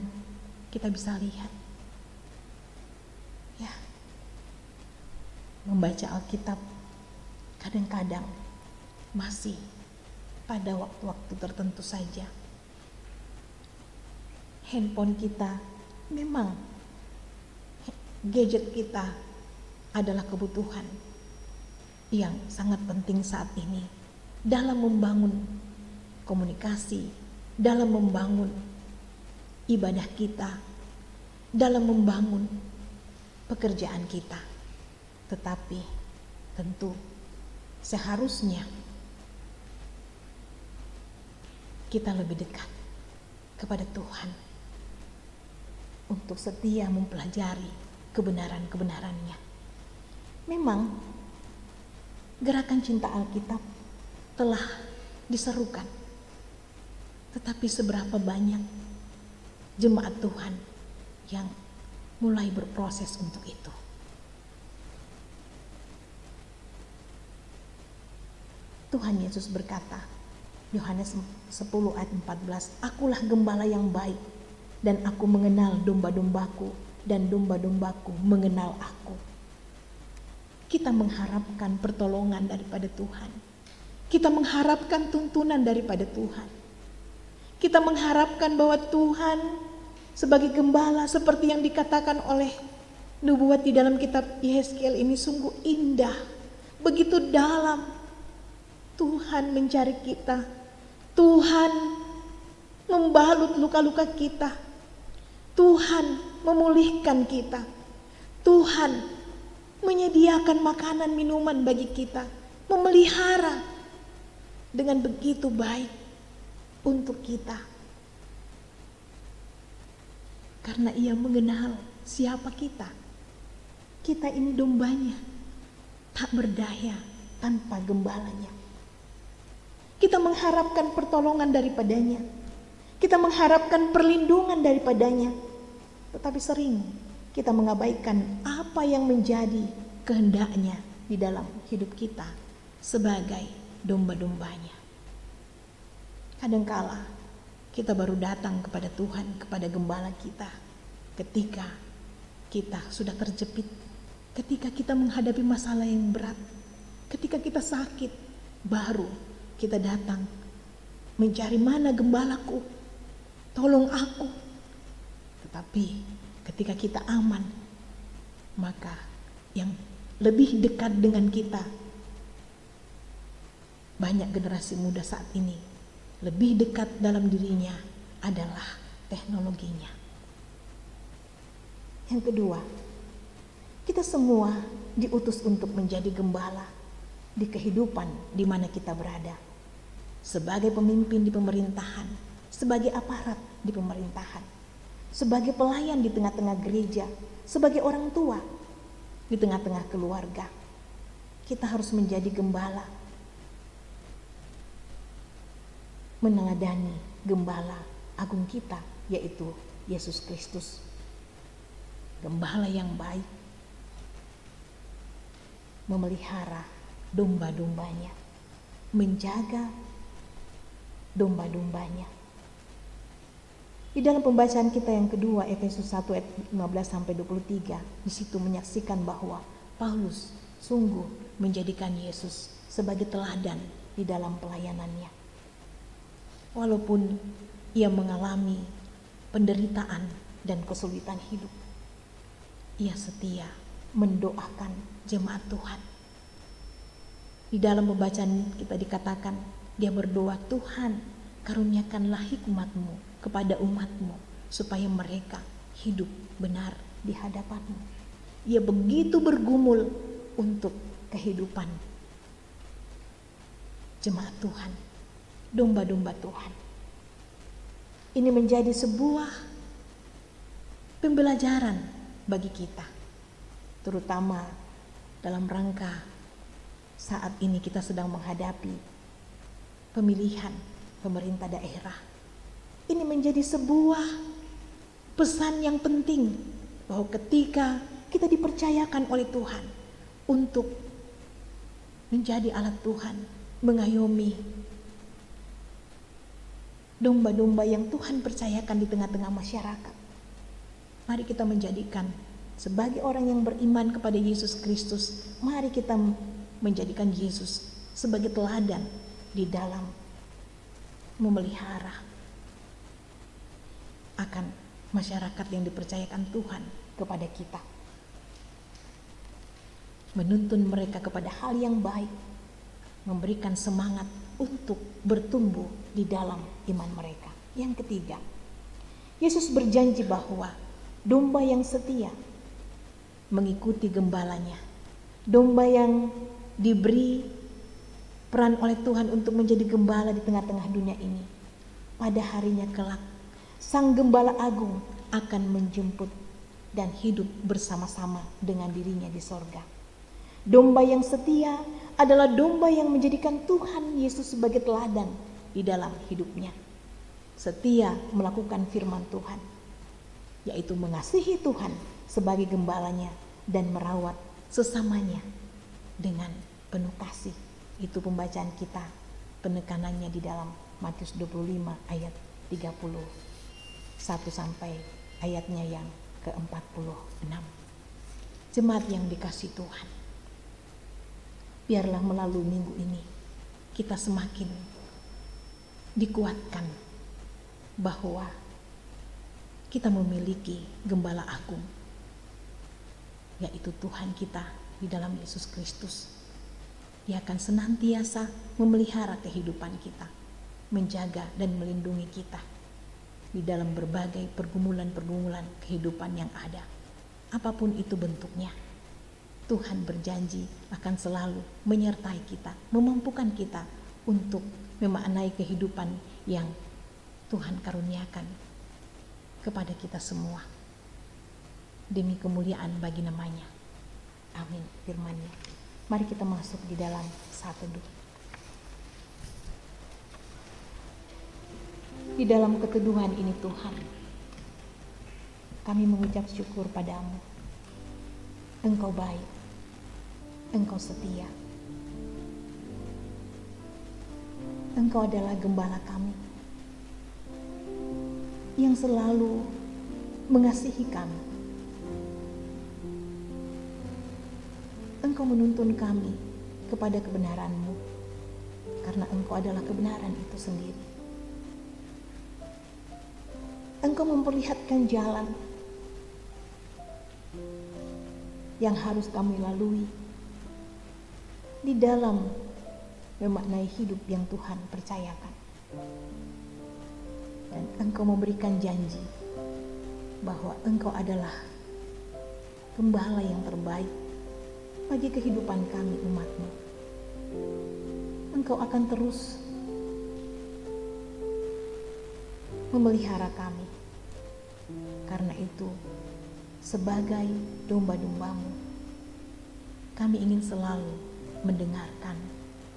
kita bisa lihat, ya, membaca Alkitab kadang-kadang masih pada waktu-waktu tertentu saja. Handphone kita, memang gadget kita adalah kebutuhan yang sangat penting saat ini dalam membangun komunikasi, dalam membangun ibadah kita, dalam membangun pekerjaan kita. Tetapi tentu seharusnya kita lebih dekat kepada Tuhan untuk setia mempelajari kebenaran-kebenarannya. Memang gerakan cinta Alkitab telah diserukan, tetapi seberapa banyak jemaat Tuhan yang mulai berproses untuk itu? Tuhan Yesus berkata, Yohanes 10 ayat 14, akulah gembala yang baik, dan aku mengenal domba-dombaku, dan domba-dombaku mengenal aku. Kita mengharapkan pertolongan daripada Tuhan. Kita mengharapkan tuntunan daripada Tuhan. Kita mengharapkan bahwa Tuhan sebagai gembala seperti yang dikatakan oleh nubuat di dalam kitab Yehezkiel ini sungguh indah, begitu dalam. Tuhan mencari kita. Tuhan membalut luka-luka kita. Tuhan memulihkan kita. Tuhan menyediakan makanan minuman bagi kita, memelihara dengan begitu baik untuk kita. Karena Ia mengenal siapa kita. Kita ini dombanya, tak berdaya tanpa gembalanya. Kita mengharapkan pertolongan daripadanya. Kita mengharapkan perlindungan daripadanya. Tetapi sering kita mengabaikan apa yang menjadi kehendaknya di dalam hidup kita sebagai domba-dombanya. Kadangkala kita baru datang kepada Tuhan, kepada gembala kita ketika kita sudah terjepit, ketika kita menghadapi masalah yang berat, ketika kita sakit, baru kita datang mencari mana gembalaku, tolong aku. Tetapi ketika kita aman, maka yang lebih dekat dengan kita banyak generasi muda saat ini lebih dekat dalam dirinya adalah teknologinya. Yang kedua, kita semua diutus untuk menjadi gembala di kehidupan di mana kita berada. Sebagai pemimpin di pemerintahan, sebagai aparat di pemerintahan, sebagai pelayan di tengah-tengah gereja, sebagai orang tua di tengah-tengah keluarga. Kita harus menjadi gembala, meneladani gembala agung kita, yaitu Yesus Kristus. Gembala yang baik, memelihara domba-dombanya, menjaga domba-dombanya. Di dalam pembacaan kita yang kedua, Efesus 1 ayat 15-23, di situ menyaksikan bahwa Paulus sungguh menjadikan Yesus sebagai teladan di dalam pelayanannya. Walaupun ia mengalami penderitaan dan kesulitan hidup, ia setia mendoakan jemaat Tuhan. Di dalam pembacaan kita dikatakan, dia berdoa, Tuhan karuniakanlah hikmat-Mu kepada umat-Mu supaya mereka hidup benar di hadapan-Mu. Ia begitu bergumul untuk kehidupan jemaat Tuhan, domba-domba Tuhan. Ini menjadi sebuah pembelajaran bagi kita, terutama dalam rangka saat ini kita sedang menghadapi pemilihan pemerintah daerah. Ini menjadi sebuah pesan yang penting bahwa ketika kita dipercayakan oleh Tuhan untuk menjadi alat Tuhan, mengayomi domba-domba yang Tuhan percayakan di tengah-tengah masyarakat, mari kita menjadikan sebagai orang yang beriman kepada Yesus Kristus, mari kita menjadikan Yesus sebagai teladan di dalam memelihara akan masyarakat yang dipercayakan Tuhan kepada kita. Menuntun mereka kepada hal yang baik, memberikan semangat untuk bertumbuh di dalam iman mereka. Yang ketiga, Yesus berjanji bahwa domba yang setia mengikuti gembalanya. Domba yang diberi peran oleh Tuhan untuk menjadi gembala di tengah-tengah dunia ini, pada harinya kelak Sang Gembala Agung akan menjemput dan hidup bersama-sama dengan dirinya di sorga. Domba yang setia adalah domba yang menjadikan Tuhan Yesus sebagai teladan di dalam hidupnya. Setia melakukan firman Tuhan, yaitu mengasihi Tuhan sebagai gembalanya dan merawat sesamanya dengan penuh kasih. Itu pembacaan kita, penekanannya di dalam Matius 25 ayat 31 sampai ayatnya yang ke-46. Jemaat yang dikasihi Tuhan, biarlah melalui minggu ini kita semakin dikuatkan bahwa kita memiliki gembala agung, yaitu Tuhan kita di dalam Yesus Kristus. Dia akan senantiasa memelihara kehidupan kita, menjaga dan melindungi kita di dalam berbagai pergumulan-pergumulan kehidupan yang ada. Apapun itu bentuknya, Tuhan berjanji akan selalu menyertai kita, memampukan kita untuk memaknai kehidupan yang Tuhan karuniakan kepada kita semua, demi kemuliaan bagi namanya. Amin firman-Nya. Mari kita masuk di dalam saat teduh. Di dalam keteduhan ini Tuhan, kami mengucap syukur padamu. Engkau baik, Engkau setia. Engkau adalah gembala kami yang selalu mengasihi kami. Engkau menuntun kami kepada kebenaran-Mu, karena Engkau adalah kebenaran itu sendiri. Engkau memperlihatkan jalan yang harus kami lalui di dalam memaknai hidup yang Tuhan percayakan. Dan Engkau memberikan janji bahwa Engkau adalah Gembala yang terbaik bagi kehidupan kami umat-Mu. Engkau akan terus memelihara kami. Karena itu, sebagai domba-domba-Mu, kami ingin selalu mendengarkan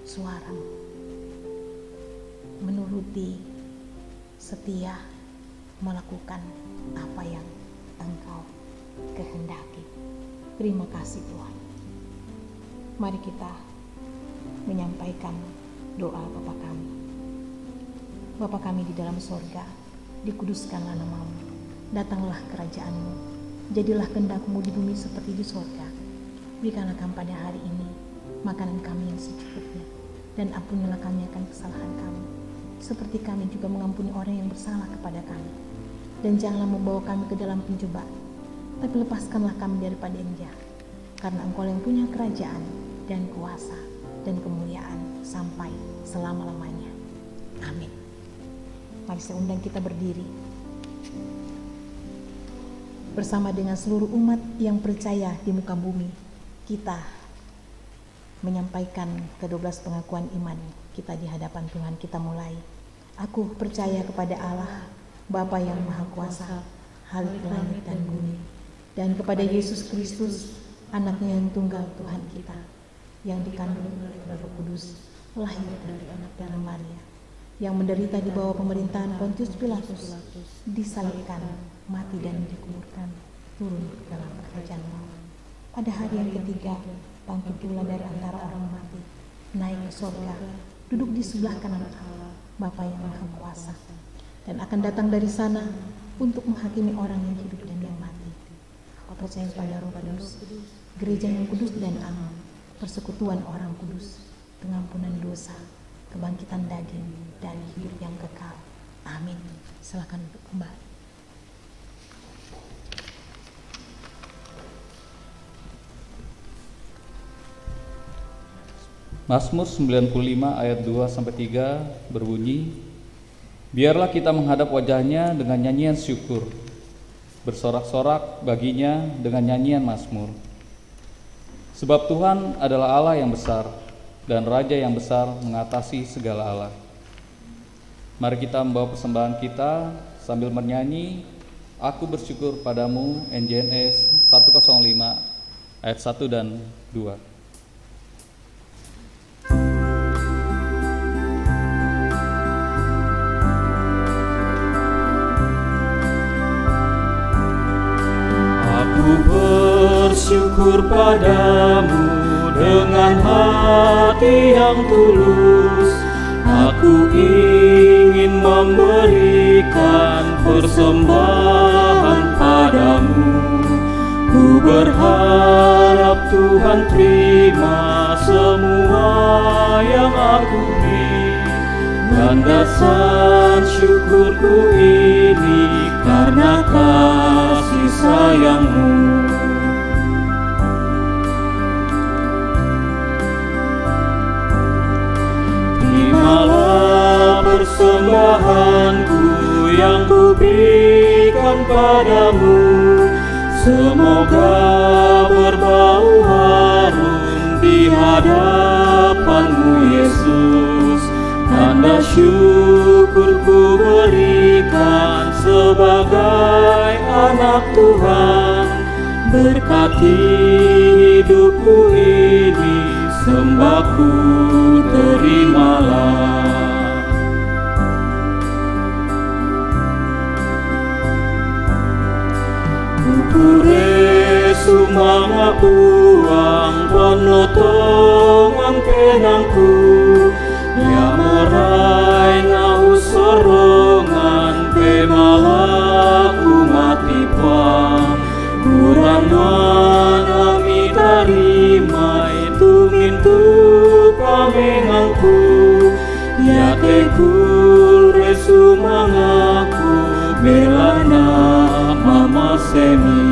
suara-Mu, menuruti, setia, melakukan apa yang Engkau kehendaki. Terima kasih Tuhan. Mari kita menyampaikan doa Bapa kami. Bapa kami di dalam sorga, dikuduskanlah nama-Mu, datanglah kerajaan-Mu, jadilah kehendak-Mu di bumi seperti di sorga. Berikanlah kami pada hari ini makanan kami yang secukupnya, dan ampunilah kami akan kesalahan kami, seperti kami juga mengampuni orang yang bersalah kepada kami. Dan janganlah membawa kami ke dalam pencobaan, tapi lepaskanlah kami daripada yang jahat, karena Engkau yang punya kerajaan dan kuasa dan kemuliaan sampai selama-lamanya. Amin. Mari saya undang kita berdiri bersama dengan seluruh umat yang percaya di muka bumi. Kita menyampaikan ke-12 pengakuan iman kita di hadapan Tuhan. Kita mulai. Aku percaya kepada Allah, Bapa yang Maha Kuasa, Khalik langit dan bumi, dan kepada Yesus Kristus, Anaknya yang tunggal Tuhan kita, yang dikandung oleh Roh Kudus, lahir dari anak darah Maria, yang menderita di bawah pemerintahan Pontius Pilatus, disalibkan, mati dan dikuburkan, turun ke dalam kerajaan maut. Pada hari yang ketiga, bangkit pula dari antara orang mati, naik ke surga, duduk di sebelah kanan Allah, Bapa yang Maha Kuasa, dan akan datang dari sana untuk menghakimi orang yang hidup dan yang mati. Aku percaya pada Roh Kudus, gereja yang kudus dan aman, persekutuan orang kudus, pengampunan dosa, kebangkitan daging, dan hidup yang kekal. Amin. Silakan duduk kembali. Mazmur 95 ayat 2-3 berbunyi, biarlah kita menghadap wajahnya dengan nyanyian syukur, bersorak-sorak baginya dengan nyanyian mazmur. Sebab Tuhan adalah Allah yang besar, dan Raja yang besar mengatasi segala Allah. Mari kita membawa persembahan kita sambil bernyanyi, Aku bersyukur padamu, NJNS 105 ayat 1 dan 2. Aku bersyukur padamu dengan hati yang tulus. Aku ingin memberikan persembahan padamu. Ku berharap Tuhan terima semua yang aku beri. Landasan syukurku ini karena kasih sayang-Mu. Terimalah persembahanku yang kuberikan padamu. Semoga berbau harum di hadapan-Mu Yesus. Tanda syukurku berikan sebagai anak Tuhan. Berkati hidupku ini, sembahku terimalah. Kukure sumanga uang ponotongan penangku. Ya morai na usorongan pemalaku mati puang. Kurang mana mi tarima itu mintu pamengangku. Ya tekul resumangaku belana mama semi.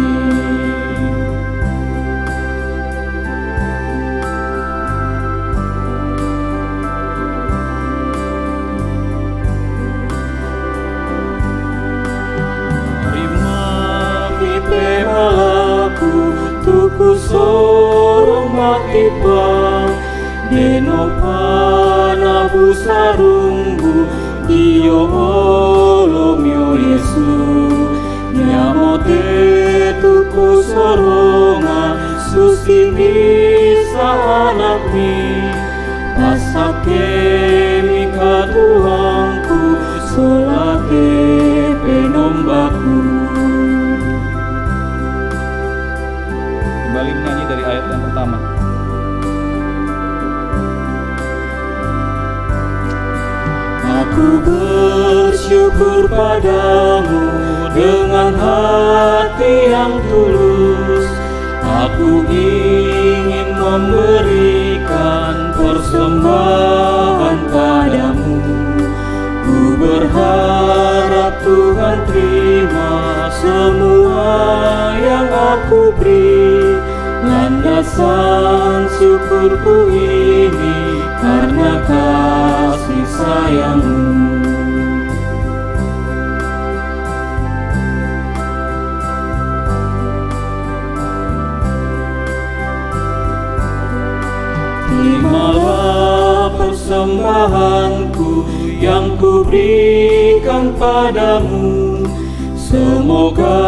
tuku sorong mati bang deno panabu sarunggu dio olomio Yesu nyamote tuku soronga susi bisa anakmi pasake mika Tuhanku solake penombaku. Kembali menyanyi dari ayat yang pertama. Aku bersyukur padamu dengan hati yang tulus. Aku ingin memberikan persembahan padamu. Ku berharap Tuhan terima semua yang aku beri. Landasan syukurku ini karena kasih sayangmu. Terimalah persembahanku yang kuberikan padamu. Semoga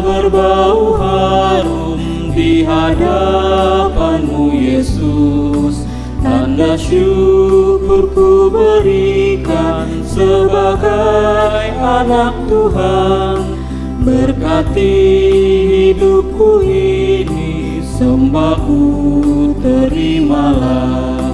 berbau harum di hadapanmu Yesus. Tanda syukurku berikan sebagai anak Tuhan. Berkati hidupku ini, sembahku terimalah.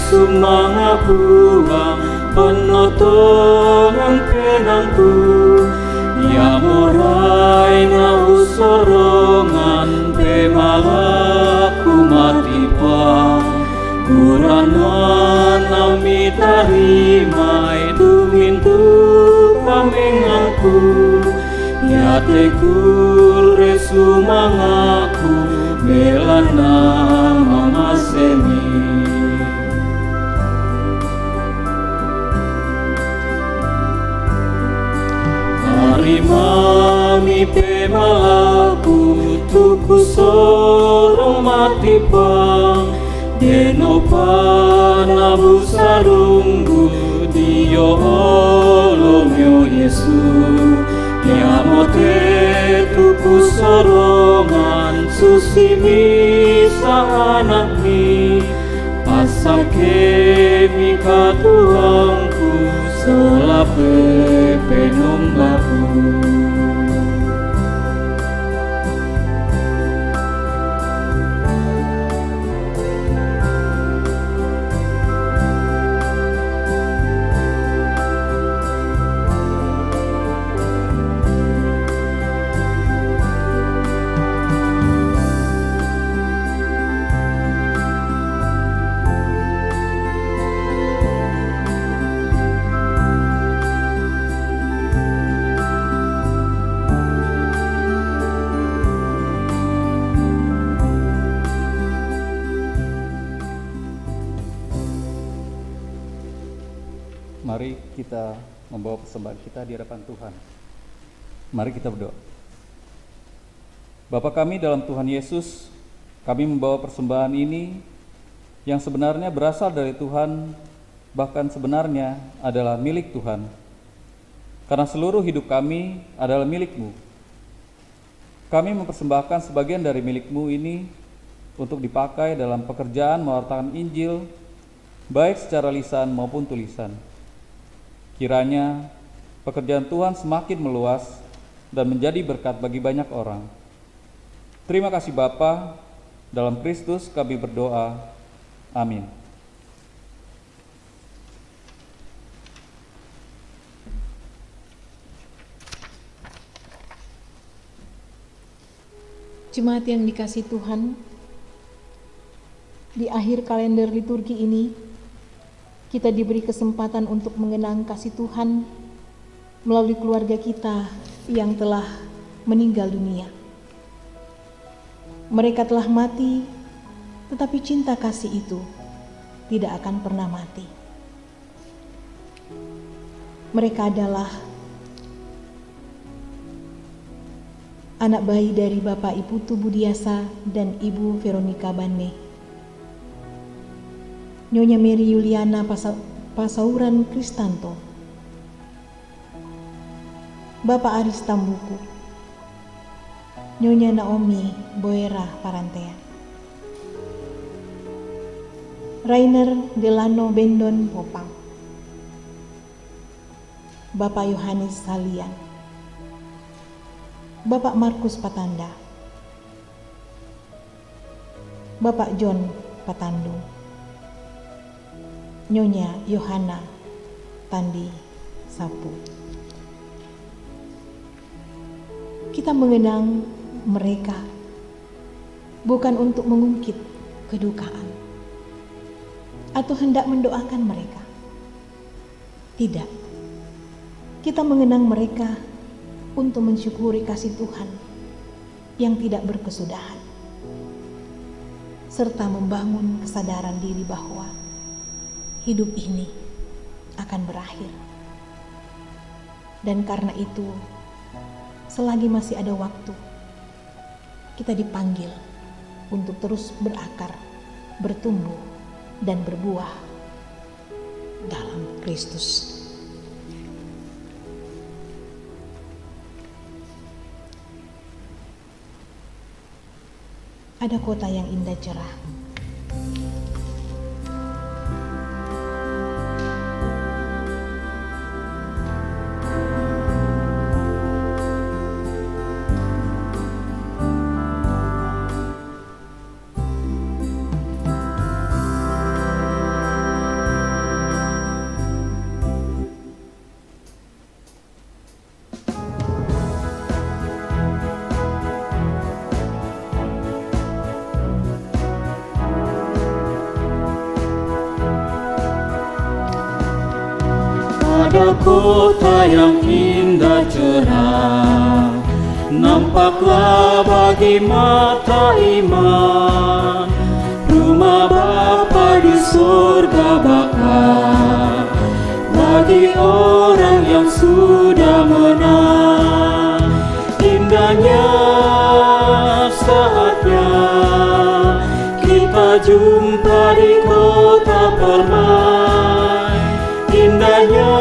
Sumanga puang penotongan penangku ya morai na usorongan pemalaku mati pang kuranan nami tarimai tumintu pamengangku ya tekul resumangaku belana mama semi. Mami pemalaku tuku sorong mati pang deno panabu sarunggu dio olomio Yesu nyamote tuku sorongan susi bisa anakmi pasake mika Tuhanku solape penombaku. Mari kita membawa persembahan kita di hadapan Tuhan. Mari kita berdoa. Bapa kami dalam Tuhan Yesus, kami membawa persembahan ini yang sebenarnya berasal dari Tuhan, bahkan sebenarnya adalah milik Tuhan. Karena seluruh hidup kami adalah milik-Mu. Kami mempersembahkan sebagian dari milik-Mu ini untuk dipakai dalam pekerjaan mewartakan Injil, baik secara lisan maupun tulisan. Kiranya pekerjaan Tuhan semakin meluas dan menjadi berkat bagi banyak orang. Terima kasih Bapa, dalam Kristus kami berdoa. Amin. Jemaat yang dikasihi Tuhan, di akhir kalender liturgi ini, kita diberi kesempatan untuk mengenang kasih Tuhan melalui keluarga kita yang telah meninggal dunia. Mereka telah mati, tetapi cinta kasih itu tidak akan pernah mati. Mereka adalah anak bayi dari Bapak Ibu Tu Budiasa dan Ibu Veronica Banme, Nyonya Mary Yuliana Pasauran Kristanto, Bapak Aris Tambuku, Nyonya Naomi Boera Parantea, Rainer Delano Bendon Popang, Bapak Yohanes Salian, Bapak Markus Patanda, Bapak John Patandung, Nyonya Yohana Tandi Sapu. Kita mengenang mereka bukan untuk mengungkit kedukaan atau hendak mendoakan mereka. Tidak. Kita mengenang mereka untuk mensyukuri kasih Tuhan yang tidak berkesudahan, serta membangun kesadaran diri bahwa hidup ini akan berakhir. Dan karena itu, selagi masih ada waktu, kita dipanggil untuk terus berakar, bertumbuh, dan berbuah dalam Kristus. Ada kota yang indah cerah. Ada kota yang indah cerah, nampaklah bagi mata iman. Rumah Bapa di surga bakal bagi orang yang sudah menang. Indahnya saatnya kita jumpa di kota permai. Indahnya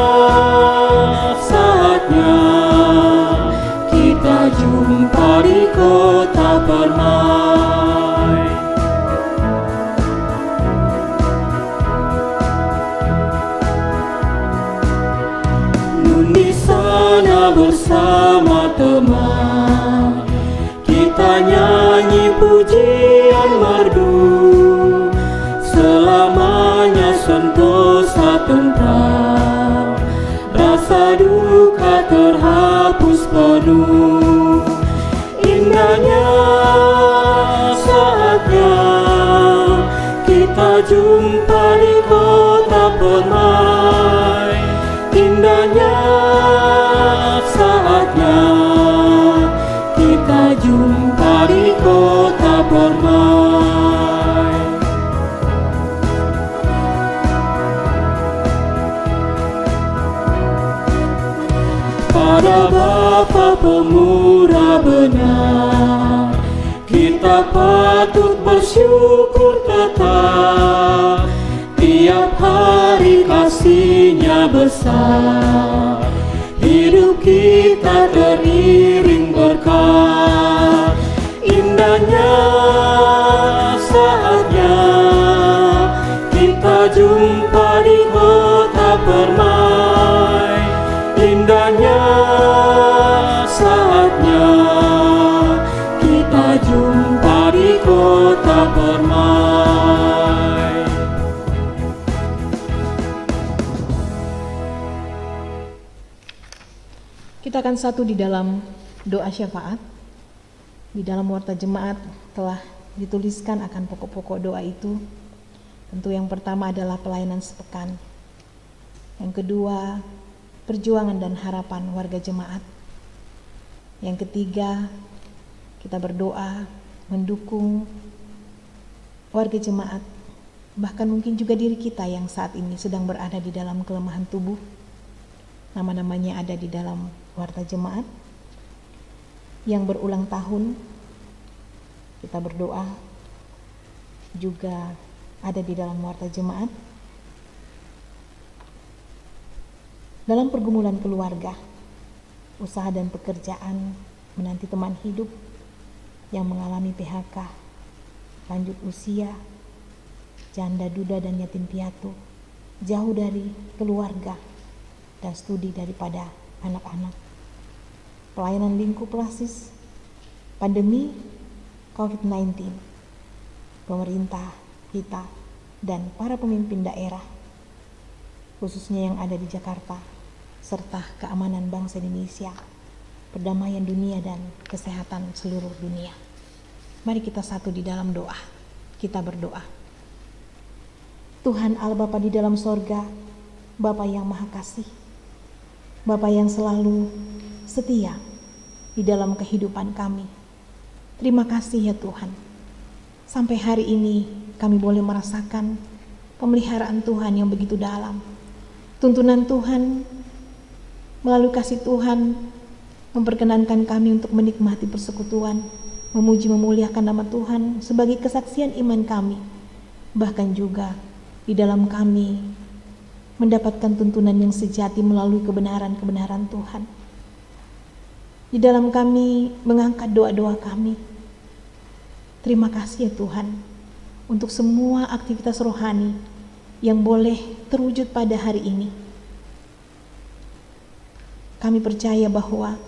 saatnya kita jumpa di kota permai. Nun di sana bersama teman, kita nyanyi pujian merdu. Selamanya sentosa tentram, rasa duka terhapus penuh. Indahnya saatnya kita jumpa di kota permai. Indahnya saatnya kita jumpa di kota permai. Pada Bapa Pemurah benar, kita patut bersyukur tetap. Tiap hari kasih-Nya besar, hidup kita teriring berkat. Indahnya saatnya kita jumpa di kota permai. Indahnya saatnya kita jumpa di kota permai. Kita akan satu di dalam doa syafaat. Di dalam warta jemaat telah dituliskan akan pokok-pokok doa itu. Tentu yang pertama adalah pelayanan sepekan. Yang kedua, perjuangan dan harapan warga jemaat. Yang ketiga, kita berdoa mendukung warga jemaat bahkan mungkin juga diri kita yang saat ini sedang berada di dalam kelemahan tubuh. Nama-namanya ada di dalam warta jemaat yang berulang tahun. Kita berdoa juga ada di dalam warta jemaat. Dalam pergumulan keluarga, usaha dan pekerjaan, menanti teman hidup yang mengalami PHK, lanjut usia, janda duda dan yatim piatu, jauh dari keluarga dan studi daripada anak-anak. Pelayanan lingkup rasis, pandemi COVID-19, pemerintah kita dan para pemimpin daerah, khususnya yang ada di Jakarta, serta keamanan bangsa Indonesia, perdamaian dunia dan kesehatan seluruh dunia. Mari kita satu di dalam doa. Kita berdoa. Tuhan Allah Bapa di dalam sorga, Bapa yang maha kasih, Bapa yang selalu setia di dalam kehidupan kami. Terima kasih ya Tuhan. Sampai hari ini kami boleh merasakan pemeliharaan Tuhan yang begitu dalam. Tuntunan Tuhan melalui kasih Tuhan memperkenankan kami untuk menikmati persekutuan, memuji memuliakan nama Tuhan sebagai kesaksian iman kami. Bahkan juga di dalam kami mendapatkan tuntunan yang sejati melalui kebenaran-kebenaran Tuhan. Di dalam kami mengangkat doa-doa kami. Terima kasih ya Tuhan untuk semua aktivitas rohani yang boleh terwujud pada hari ini. Kami percaya bahwa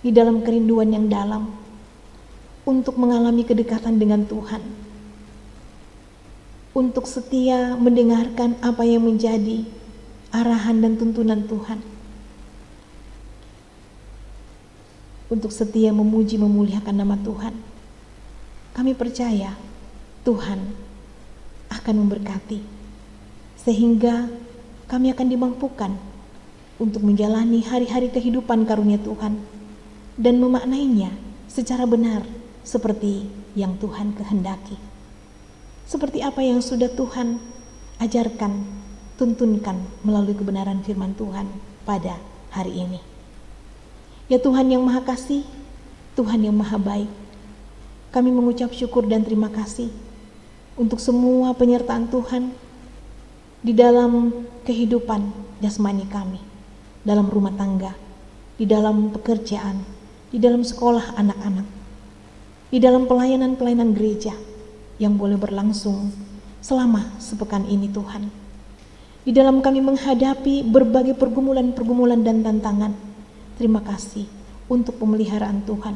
di dalam kerinduan yang dalam untuk mengalami kedekatan dengan Tuhan, untuk setia mendengarkan apa yang menjadi arahan dan tuntunan Tuhan, untuk setia memuji memuliakan nama Tuhan. Kami percaya Tuhan akan memberkati sehingga kami akan dimampukan untuk menjalani hari-hari kehidupan karunia Tuhan dan memaknainya secara benar seperti yang Tuhan kehendaki. Seperti apa yang sudah Tuhan ajarkan, tuntunkan melalui kebenaran firman Tuhan pada hari ini. Ya Tuhan yang maha kasih, Tuhan yang maha baik, kami mengucap syukur dan terima kasih untuk semua penyertaan Tuhan di dalam kehidupan jasmani kami, dalam rumah tangga, di dalam pekerjaan, di dalam sekolah anak-anak, di dalam pelayanan-pelayanan gereja yang boleh berlangsung selama sepekan ini Tuhan. Di dalam kami menghadapi berbagai pergumulan-pergumulan dan tantangan, terima kasih untuk pemeliharaan Tuhan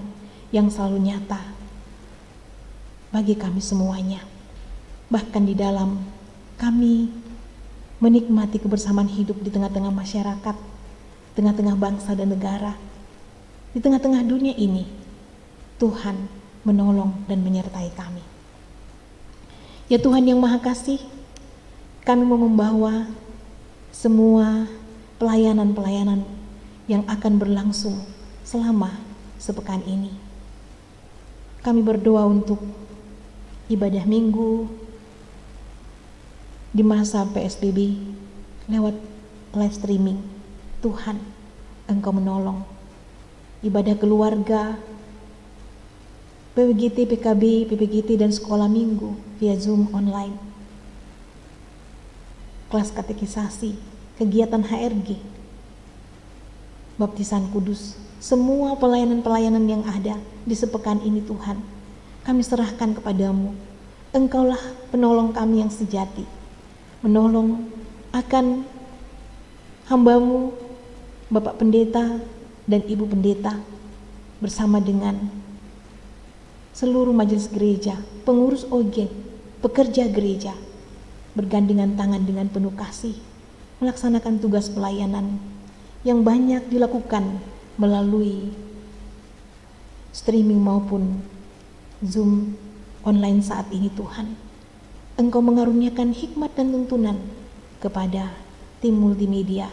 yang selalu nyata bagi kami semuanya. Bahkan di dalam kami menikmati kebersamaan hidup di tengah-tengah masyarakat, tengah-tengah bangsa dan negara, di tengah-tengah dunia ini, Tuhan menolong dan menyertai kami. Ya Tuhan yang maha kasih, kami mau membawa semua pelayanan-pelayanan yang akan berlangsung selama sepekan ini. Kami berdoa untuk ibadah minggu di masa PSBB lewat live streaming. Tuhan, Engkau menolong ibadah keluarga, PWGT, PKB, PPGT dan sekolah minggu via Zoom online, kelas katekisasi, kegiatan HRG, baptisan kudus, semua pelayanan-pelayanan yang ada di sepekan ini Tuhan, kami serahkan kepadamu. Engkaulah penolong kami yang sejati, menolong akan hambamu, Bapak Pendeta dan Ibu Pendeta, bersama dengan seluruh majelis gereja, pengurus OG, pekerja gereja, bergandengan tangan dengan penuh kasih, melaksanakan tugas pelayanan yang banyak dilakukan melalui streaming maupun Zoom online saat ini Tuhan. Engkau mengaruniakan hikmat dan tuntunan kepada tim multimedia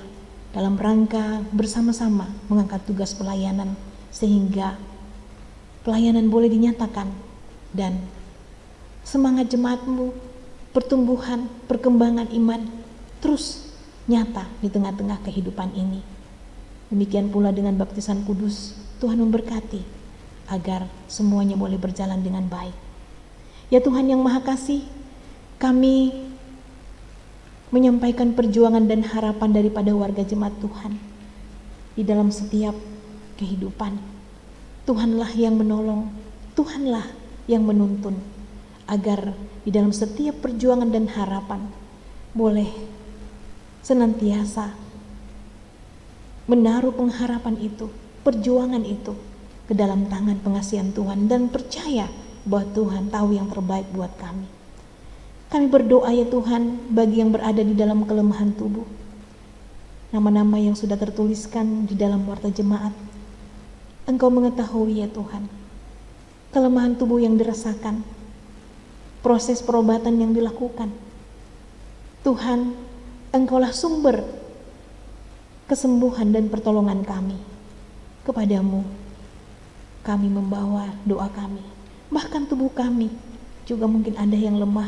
dalam rangka bersama-sama mengangkat tugas pelayanan sehingga pelayanan boleh dinyatakan dan semangat jemaat-Mu, pertumbuhan, perkembangan iman terus nyata di tengah-tengah kehidupan ini. Demikian pula dengan baptisan kudus, Tuhan memberkati agar semuanya boleh berjalan dengan baik. Ya Tuhan yang Maha Kasih, kami menyampaikan perjuangan dan harapan daripada warga jemaat Tuhan di dalam setiap kehidupan. Tuhanlah yang menolong, Tuhanlah yang menuntun, agar di dalam setiap perjuangan dan harapan boleh senantiasa menaruh pengharapan itu, perjuangan itu ke dalam tangan pengasihan Tuhan, dan percaya bahwa Tuhan tahu yang terbaik buat kami. Kami berdoa ya Tuhan bagi yang berada di dalam kelemahan tubuh, nama-nama yang sudah tertuliskan di dalam warta jemaat. Engkau mengetahui ya Tuhan kelemahan tubuh yang dirasakan, proses perobatan yang dilakukan. Tuhan, Engkaulah sumber kesembuhan dan pertolongan kami. Kepadamu kami membawa doa kami. Bahkan tubuh kami juga mungkin ada yang lemah,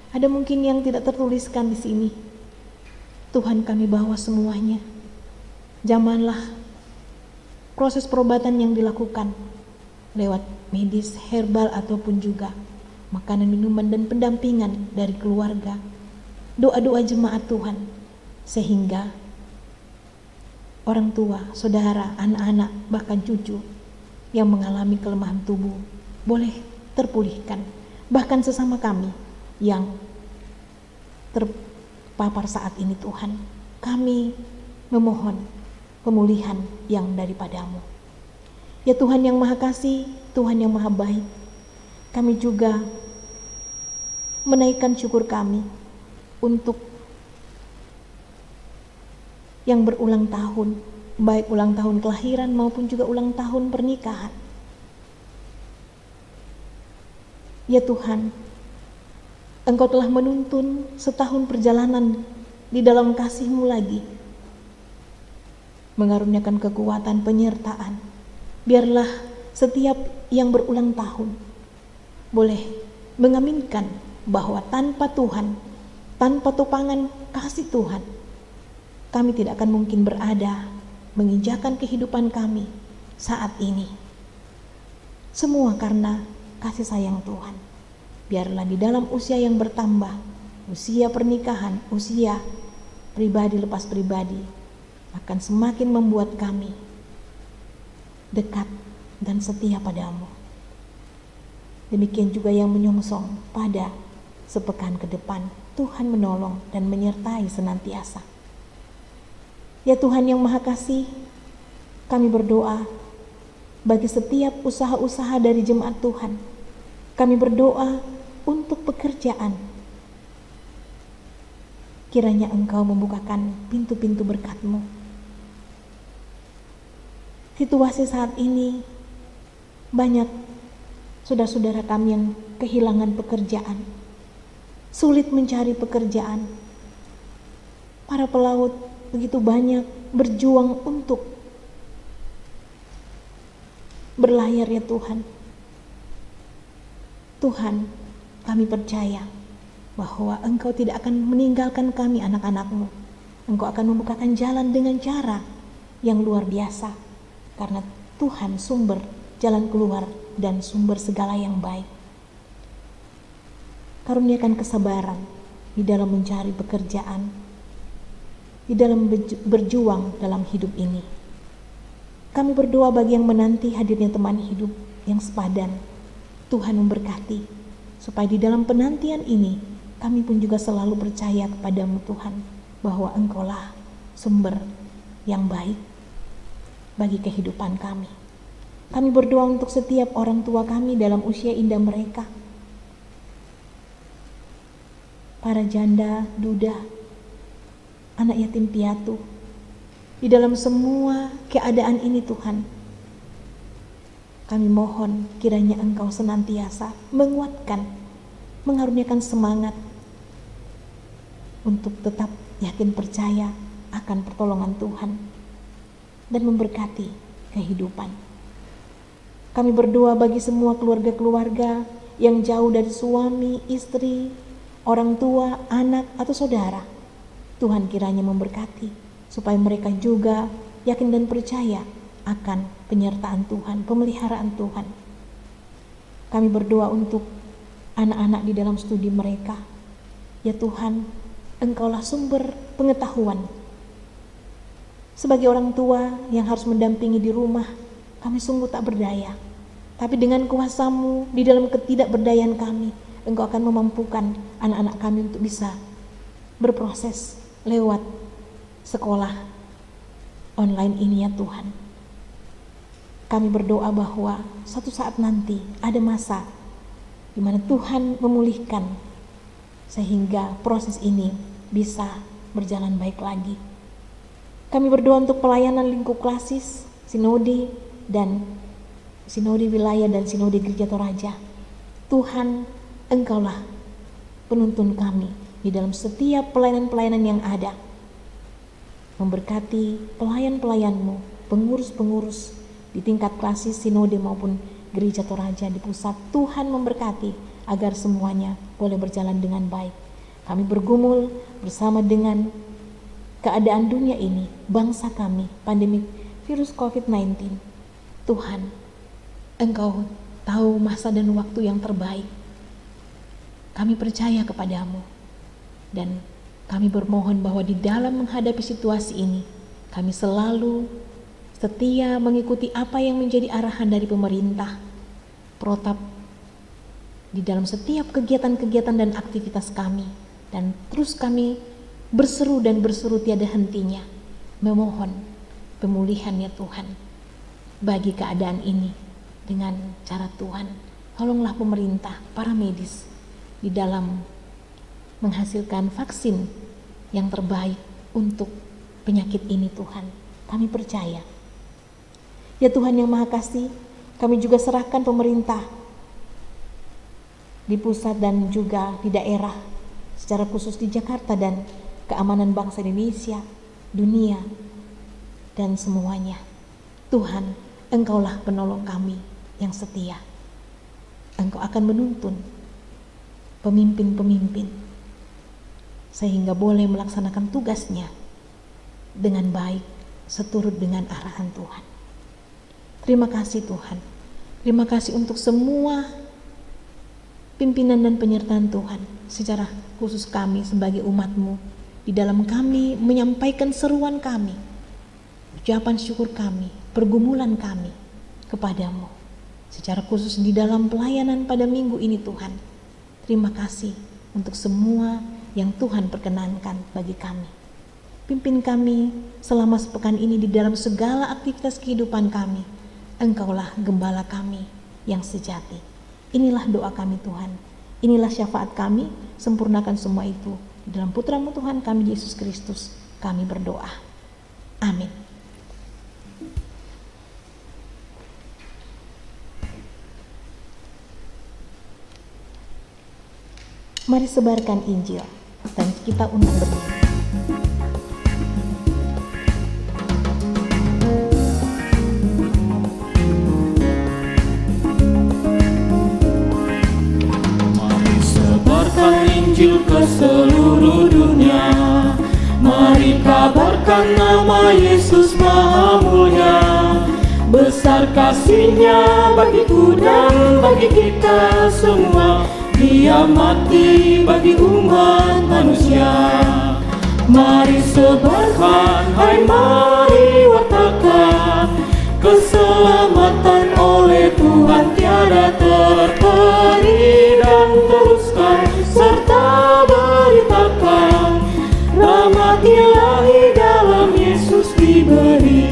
ada mungkin yang tidak tertuliskan di sini. Tuhan, kami bawa semuanya. Jamanlah proses perobatan yang dilakukan lewat medis, herbal, ataupun juga makanan, minuman, dan pendampingan dari keluarga, doa-doa jemaat Tuhan, sehingga orang tua, saudara, anak-anak, bahkan cucu yang mengalami kelemahan tubuh boleh terpulihkan. Bahkan sesama kami yang terpapar saat ini Tuhan, kami memohon pemulihan yang daripada-Mu. Ya Tuhan yang Maha Kasih, Tuhan yang Maha Baik, kami juga menaikkan syukur kami untuk yang berulang tahun, baik ulang tahun kelahiran maupun juga ulang tahun pernikahan. Ya Tuhan, Engkau telah menuntun setahun perjalanan di dalam kasih-Mu lagi, mengaruniakan kekuatan penyertaan. Biarlah setiap yang berulang tahun boleh mengaminkan bahwa tanpa Tuhan, tanpa topangan kasih Tuhan, kami tidak akan mungkin berada menginjakan kehidupan kami saat ini. Semua karena kasih sayang Tuhan. Biarlah di dalam usia yang bertambah, usia pernikahan, usia pribadi lepas pribadi, akan semakin membuat kami dekat dan setia padamu. Demikian juga yang menyongsong pada sepekan ke depan, Tuhan menolong dan menyertai senantiasa. Ya Tuhan yang Maha Kasih, kami berdoa bagi setiap usaha-usaha dari jemaat Tuhan. Kami berdoa untuk pekerjaan. Kiranya Engkau membukakan pintu-pintu berkat-Mu. Situasi saat ini banyak saudara-saudara kami yang kehilangan pekerjaan, sulit mencari pekerjaan. Para pelaut begitu banyak berjuang untuk berlayar ya Tuhan. Tuhan, kami percaya bahwa Engkau tidak akan meninggalkan kami anak-anak-Mu. Engkau akan membukakan jalan dengan cara yang luar biasa, karena Tuhan sumber jalan keluar dan sumber segala yang baik. Karuniakan kesabaran di dalam mencari pekerjaan, di dalam berjuang dalam hidup ini. Kami berdoa bagi yang menanti hadirnya teman hidup yang sepadan. Tuhan memberkati, supaya di dalam penantian ini kami pun juga selalu percaya kepadamu Tuhan, bahwa Engkaulah sumber yang baik bagi kehidupan kami. Kami berdoa untuk setiap orang tua kami dalam usia indah mereka, para janda, duda, anak yatim piatu, di dalam semua keadaan ini Tuhan, kami mohon kiranya Engkau senantiasa menguatkan, mengaruniakan semangat untuk tetap yakin percaya akan pertolongan Tuhan dan memberkati kehidupan. Kami berdoa bagi semua keluarga-keluarga yang jauh dari suami, istri, orang tua, anak, atau saudara. Tuhan kiranya memberkati supaya mereka juga yakin dan percaya akan penyertaan Tuhan, pemeliharaan Tuhan. Kami berdoa untuk anak-anak di dalam studi mereka. Ya Tuhan, Engkaulah sumber pengetahuan. Sebagai orang tua yang harus mendampingi di rumah, kami sungguh tak berdaya. Tapi dengan kuasa-Mu di dalam ketidakberdayaan kami, Engkau akan memampukan anak-anak kami untuk bisa berproses lewat sekolah online ini ya Tuhan. Kami berdoa bahwa suatu saat nanti ada masa di mana Tuhan memulihkan sehingga proses ini bisa berjalan baik lagi. Kami berdoa untuk pelayanan lingkup klasis, sinode dan sinode wilayah dan sinode Gereja Toraja. Tuhan, Engkaulah penuntun kami di dalam setiap pelayanan-pelayanan yang ada. Memberkati pelayan-pelayan-Mu, pengurus-pengurus di tingkat klasis, sinode maupun Gereja Toraja di pusat. Tuhan memberkati agar semuanya boleh berjalan dengan baik. Kami bergumul bersama dengan keadaan dunia ini, bangsa kami, pandemi virus COVID-19. Tuhan, Engkau tahu masa dan waktu yang terbaik. Kami percaya kepadamu dan kami bermohon bahwa di dalam menghadapi situasi ini, kami selalu setia mengikuti apa yang menjadi arahan dari pemerintah, protap di dalam setiap kegiatan-kegiatan dan aktivitas kami, dan terus kami berseru dan berseru tiada hentinya, memohon pemulihan ya Tuhan bagi keadaan ini. Dengan cara Tuhan, tolonglah pemerintah, para medis di dalam menghasilkan vaksin yang terbaik untuk penyakit ini Tuhan. Kami percaya. Ya Tuhan yang Maha Kasih, kami juga serahkan pemerintah di pusat dan juga di daerah, secara khusus di Jakarta dan keamanan bangsa Indonesia, dunia, dan semuanya. Tuhan, Engkaulah penolong kami yang setia. Engkau akan menuntun pemimpin-pemimpin sehingga boleh melaksanakan tugasnya dengan baik, seturut dengan arahan Tuhan. Terima kasih Tuhan. Terima kasih untuk semua pimpinan dan penyertaan Tuhan, secara khusus kami sebagai umat-Mu, di dalam kami menyampaikan seruan kami, ucapan syukur kami, pergumulan kami kepadamu, secara khusus di dalam pelayanan pada minggu ini Tuhan. Terima kasih untuk semua yang Tuhan perkenankan bagi kami. Pimpin kami selama sepekan ini di dalam segala aktivitas kehidupan kami. Engkaulah gembala kami yang sejati. Inilah doa kami Tuhan. Inilah syafaat kami. Sempurnakan semua itu di dalam Putra-Mu Tuhan kami Yesus Kristus. Kami berdoa. Amin. Mari sebarkan Injil dan kita undang berdiri. Mari sebarkan Injil ke seluruh dunia. Mari kabarkan nama Yesus Maha Mulia. Besar kasih-Nya bagiku dan bagi kita semua. Dia mati bagi umat manusia. Mari sebarkan, hai mari wartakan, keselamatan oleh Tuhan tiada terperi. Dan teruskan serta beritakan, rahmat ilahi dalam Yesus diberi.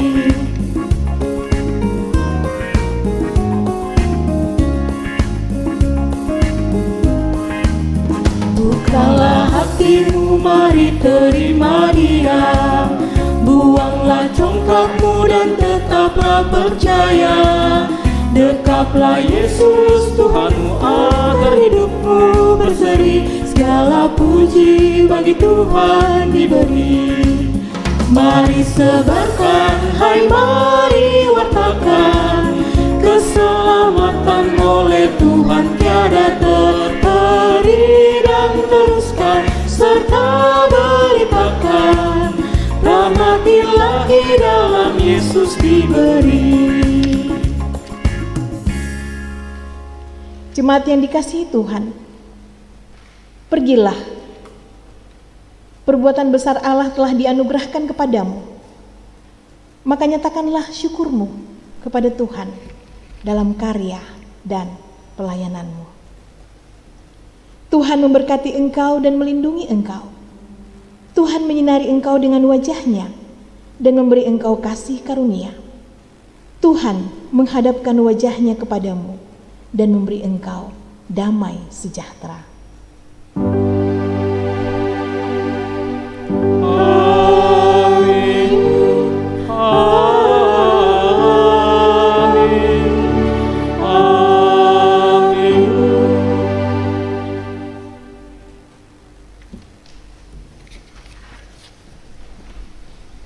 Bukalah hatimu, mari terima Dia. Buanglah congkakmu dan tetaplah percaya. Dekaplah Yesus Tuhanmu agar hidupmu berseri. Segala puji bagi Tuhan diberi. Mari sebarkan, hai mari wartakan, keselamatan oleh Tuhan tiada tiada terperi dan teruskan serta beritakan rahmat ilahi dalam Yesus diberi. Jemaat yang dikasihi Tuhan, pergilah. Perbuatan besar Allah telah dianugerahkan kepadamu. Maka nyatakanlah syukurmu kepada Tuhan dalam karya dan pelayananmu. Tuhan memberkati engkau dan melindungi engkau. Tuhan menyinari engkau dengan wajah-Nya dan memberi engkau kasih karunia. Tuhan menghadapkan wajah-Nya kepadamu dan memberi engkau damai sejahtera.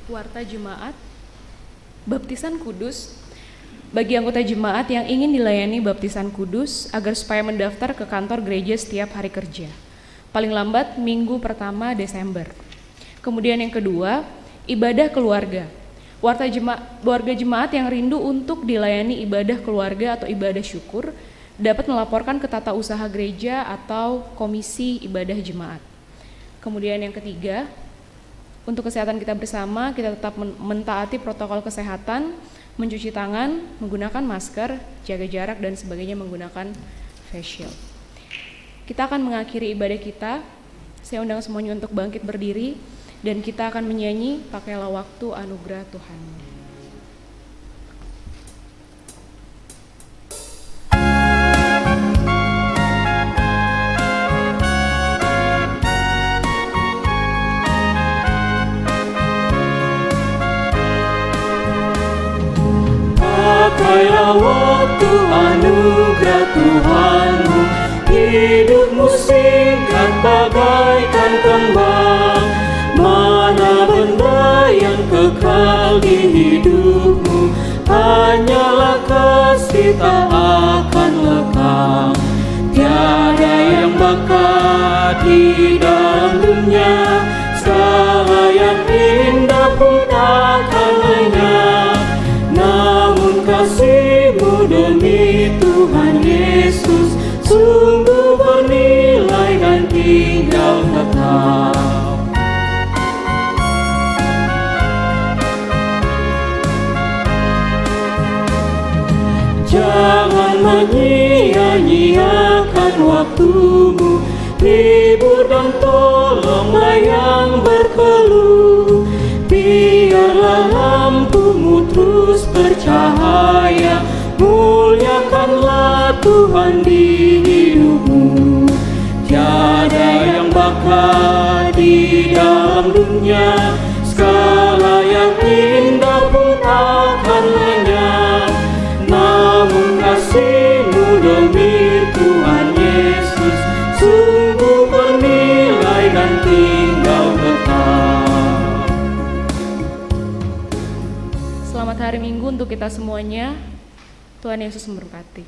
Warta Jemaat, Baptisan Kudus. Bagi anggota jemaat yang ingin dilayani baptisan kudus agar supaya mendaftar ke kantor gereja setiap hari kerja, paling lambat minggu pertama Desember. Kemudian yang kedua, ibadah keluarga. Warga jemaat yang rindu untuk dilayani ibadah keluarga atau ibadah syukur dapat melaporkan ke tata usaha gereja atau komisi ibadah jemaat. Kemudian yang ketiga, untuk kesehatan kita bersama, kita tetap mentaati protokol kesehatan, mencuci tangan, menggunakan masker, jaga jarak, dan sebagainya, menggunakan face shield. Kita akan mengakhiri ibadah kita. Saya undang semuanya untuk bangkit berdiri, dan kita akan menyanyi Pakailah Waktu Anugerah Tuhan. Pakailah waktu anugerah Tuhanmu, hidupmu singkat bagaikan kembang. Mana benda yang kekal di hidupmu, hanyalah kasih tak akan lekang. Tiada yang bakal di dalam dunia, segala yang indah pun akan lenyap. Namun kasih-Mu demi Tuhan Yesus sungguh bernilai dan tinggal tetap. Jangan menyia-nyiakan waktumu, hibur dan tolonglah yang berkeluh. Biarlah lampumu terus bercahaya, muliakanlah Tuhan di hidupmu. Tiada yang bakal di dalam dunia, segala yang indah pun akan lenyap. Namun kasih-Mu demi Tuhan Yesus sungguh bernilai dan tinggal tetap. Selamat hari Minggu untuk kita semuanya. Tuhan Yesus memberkati.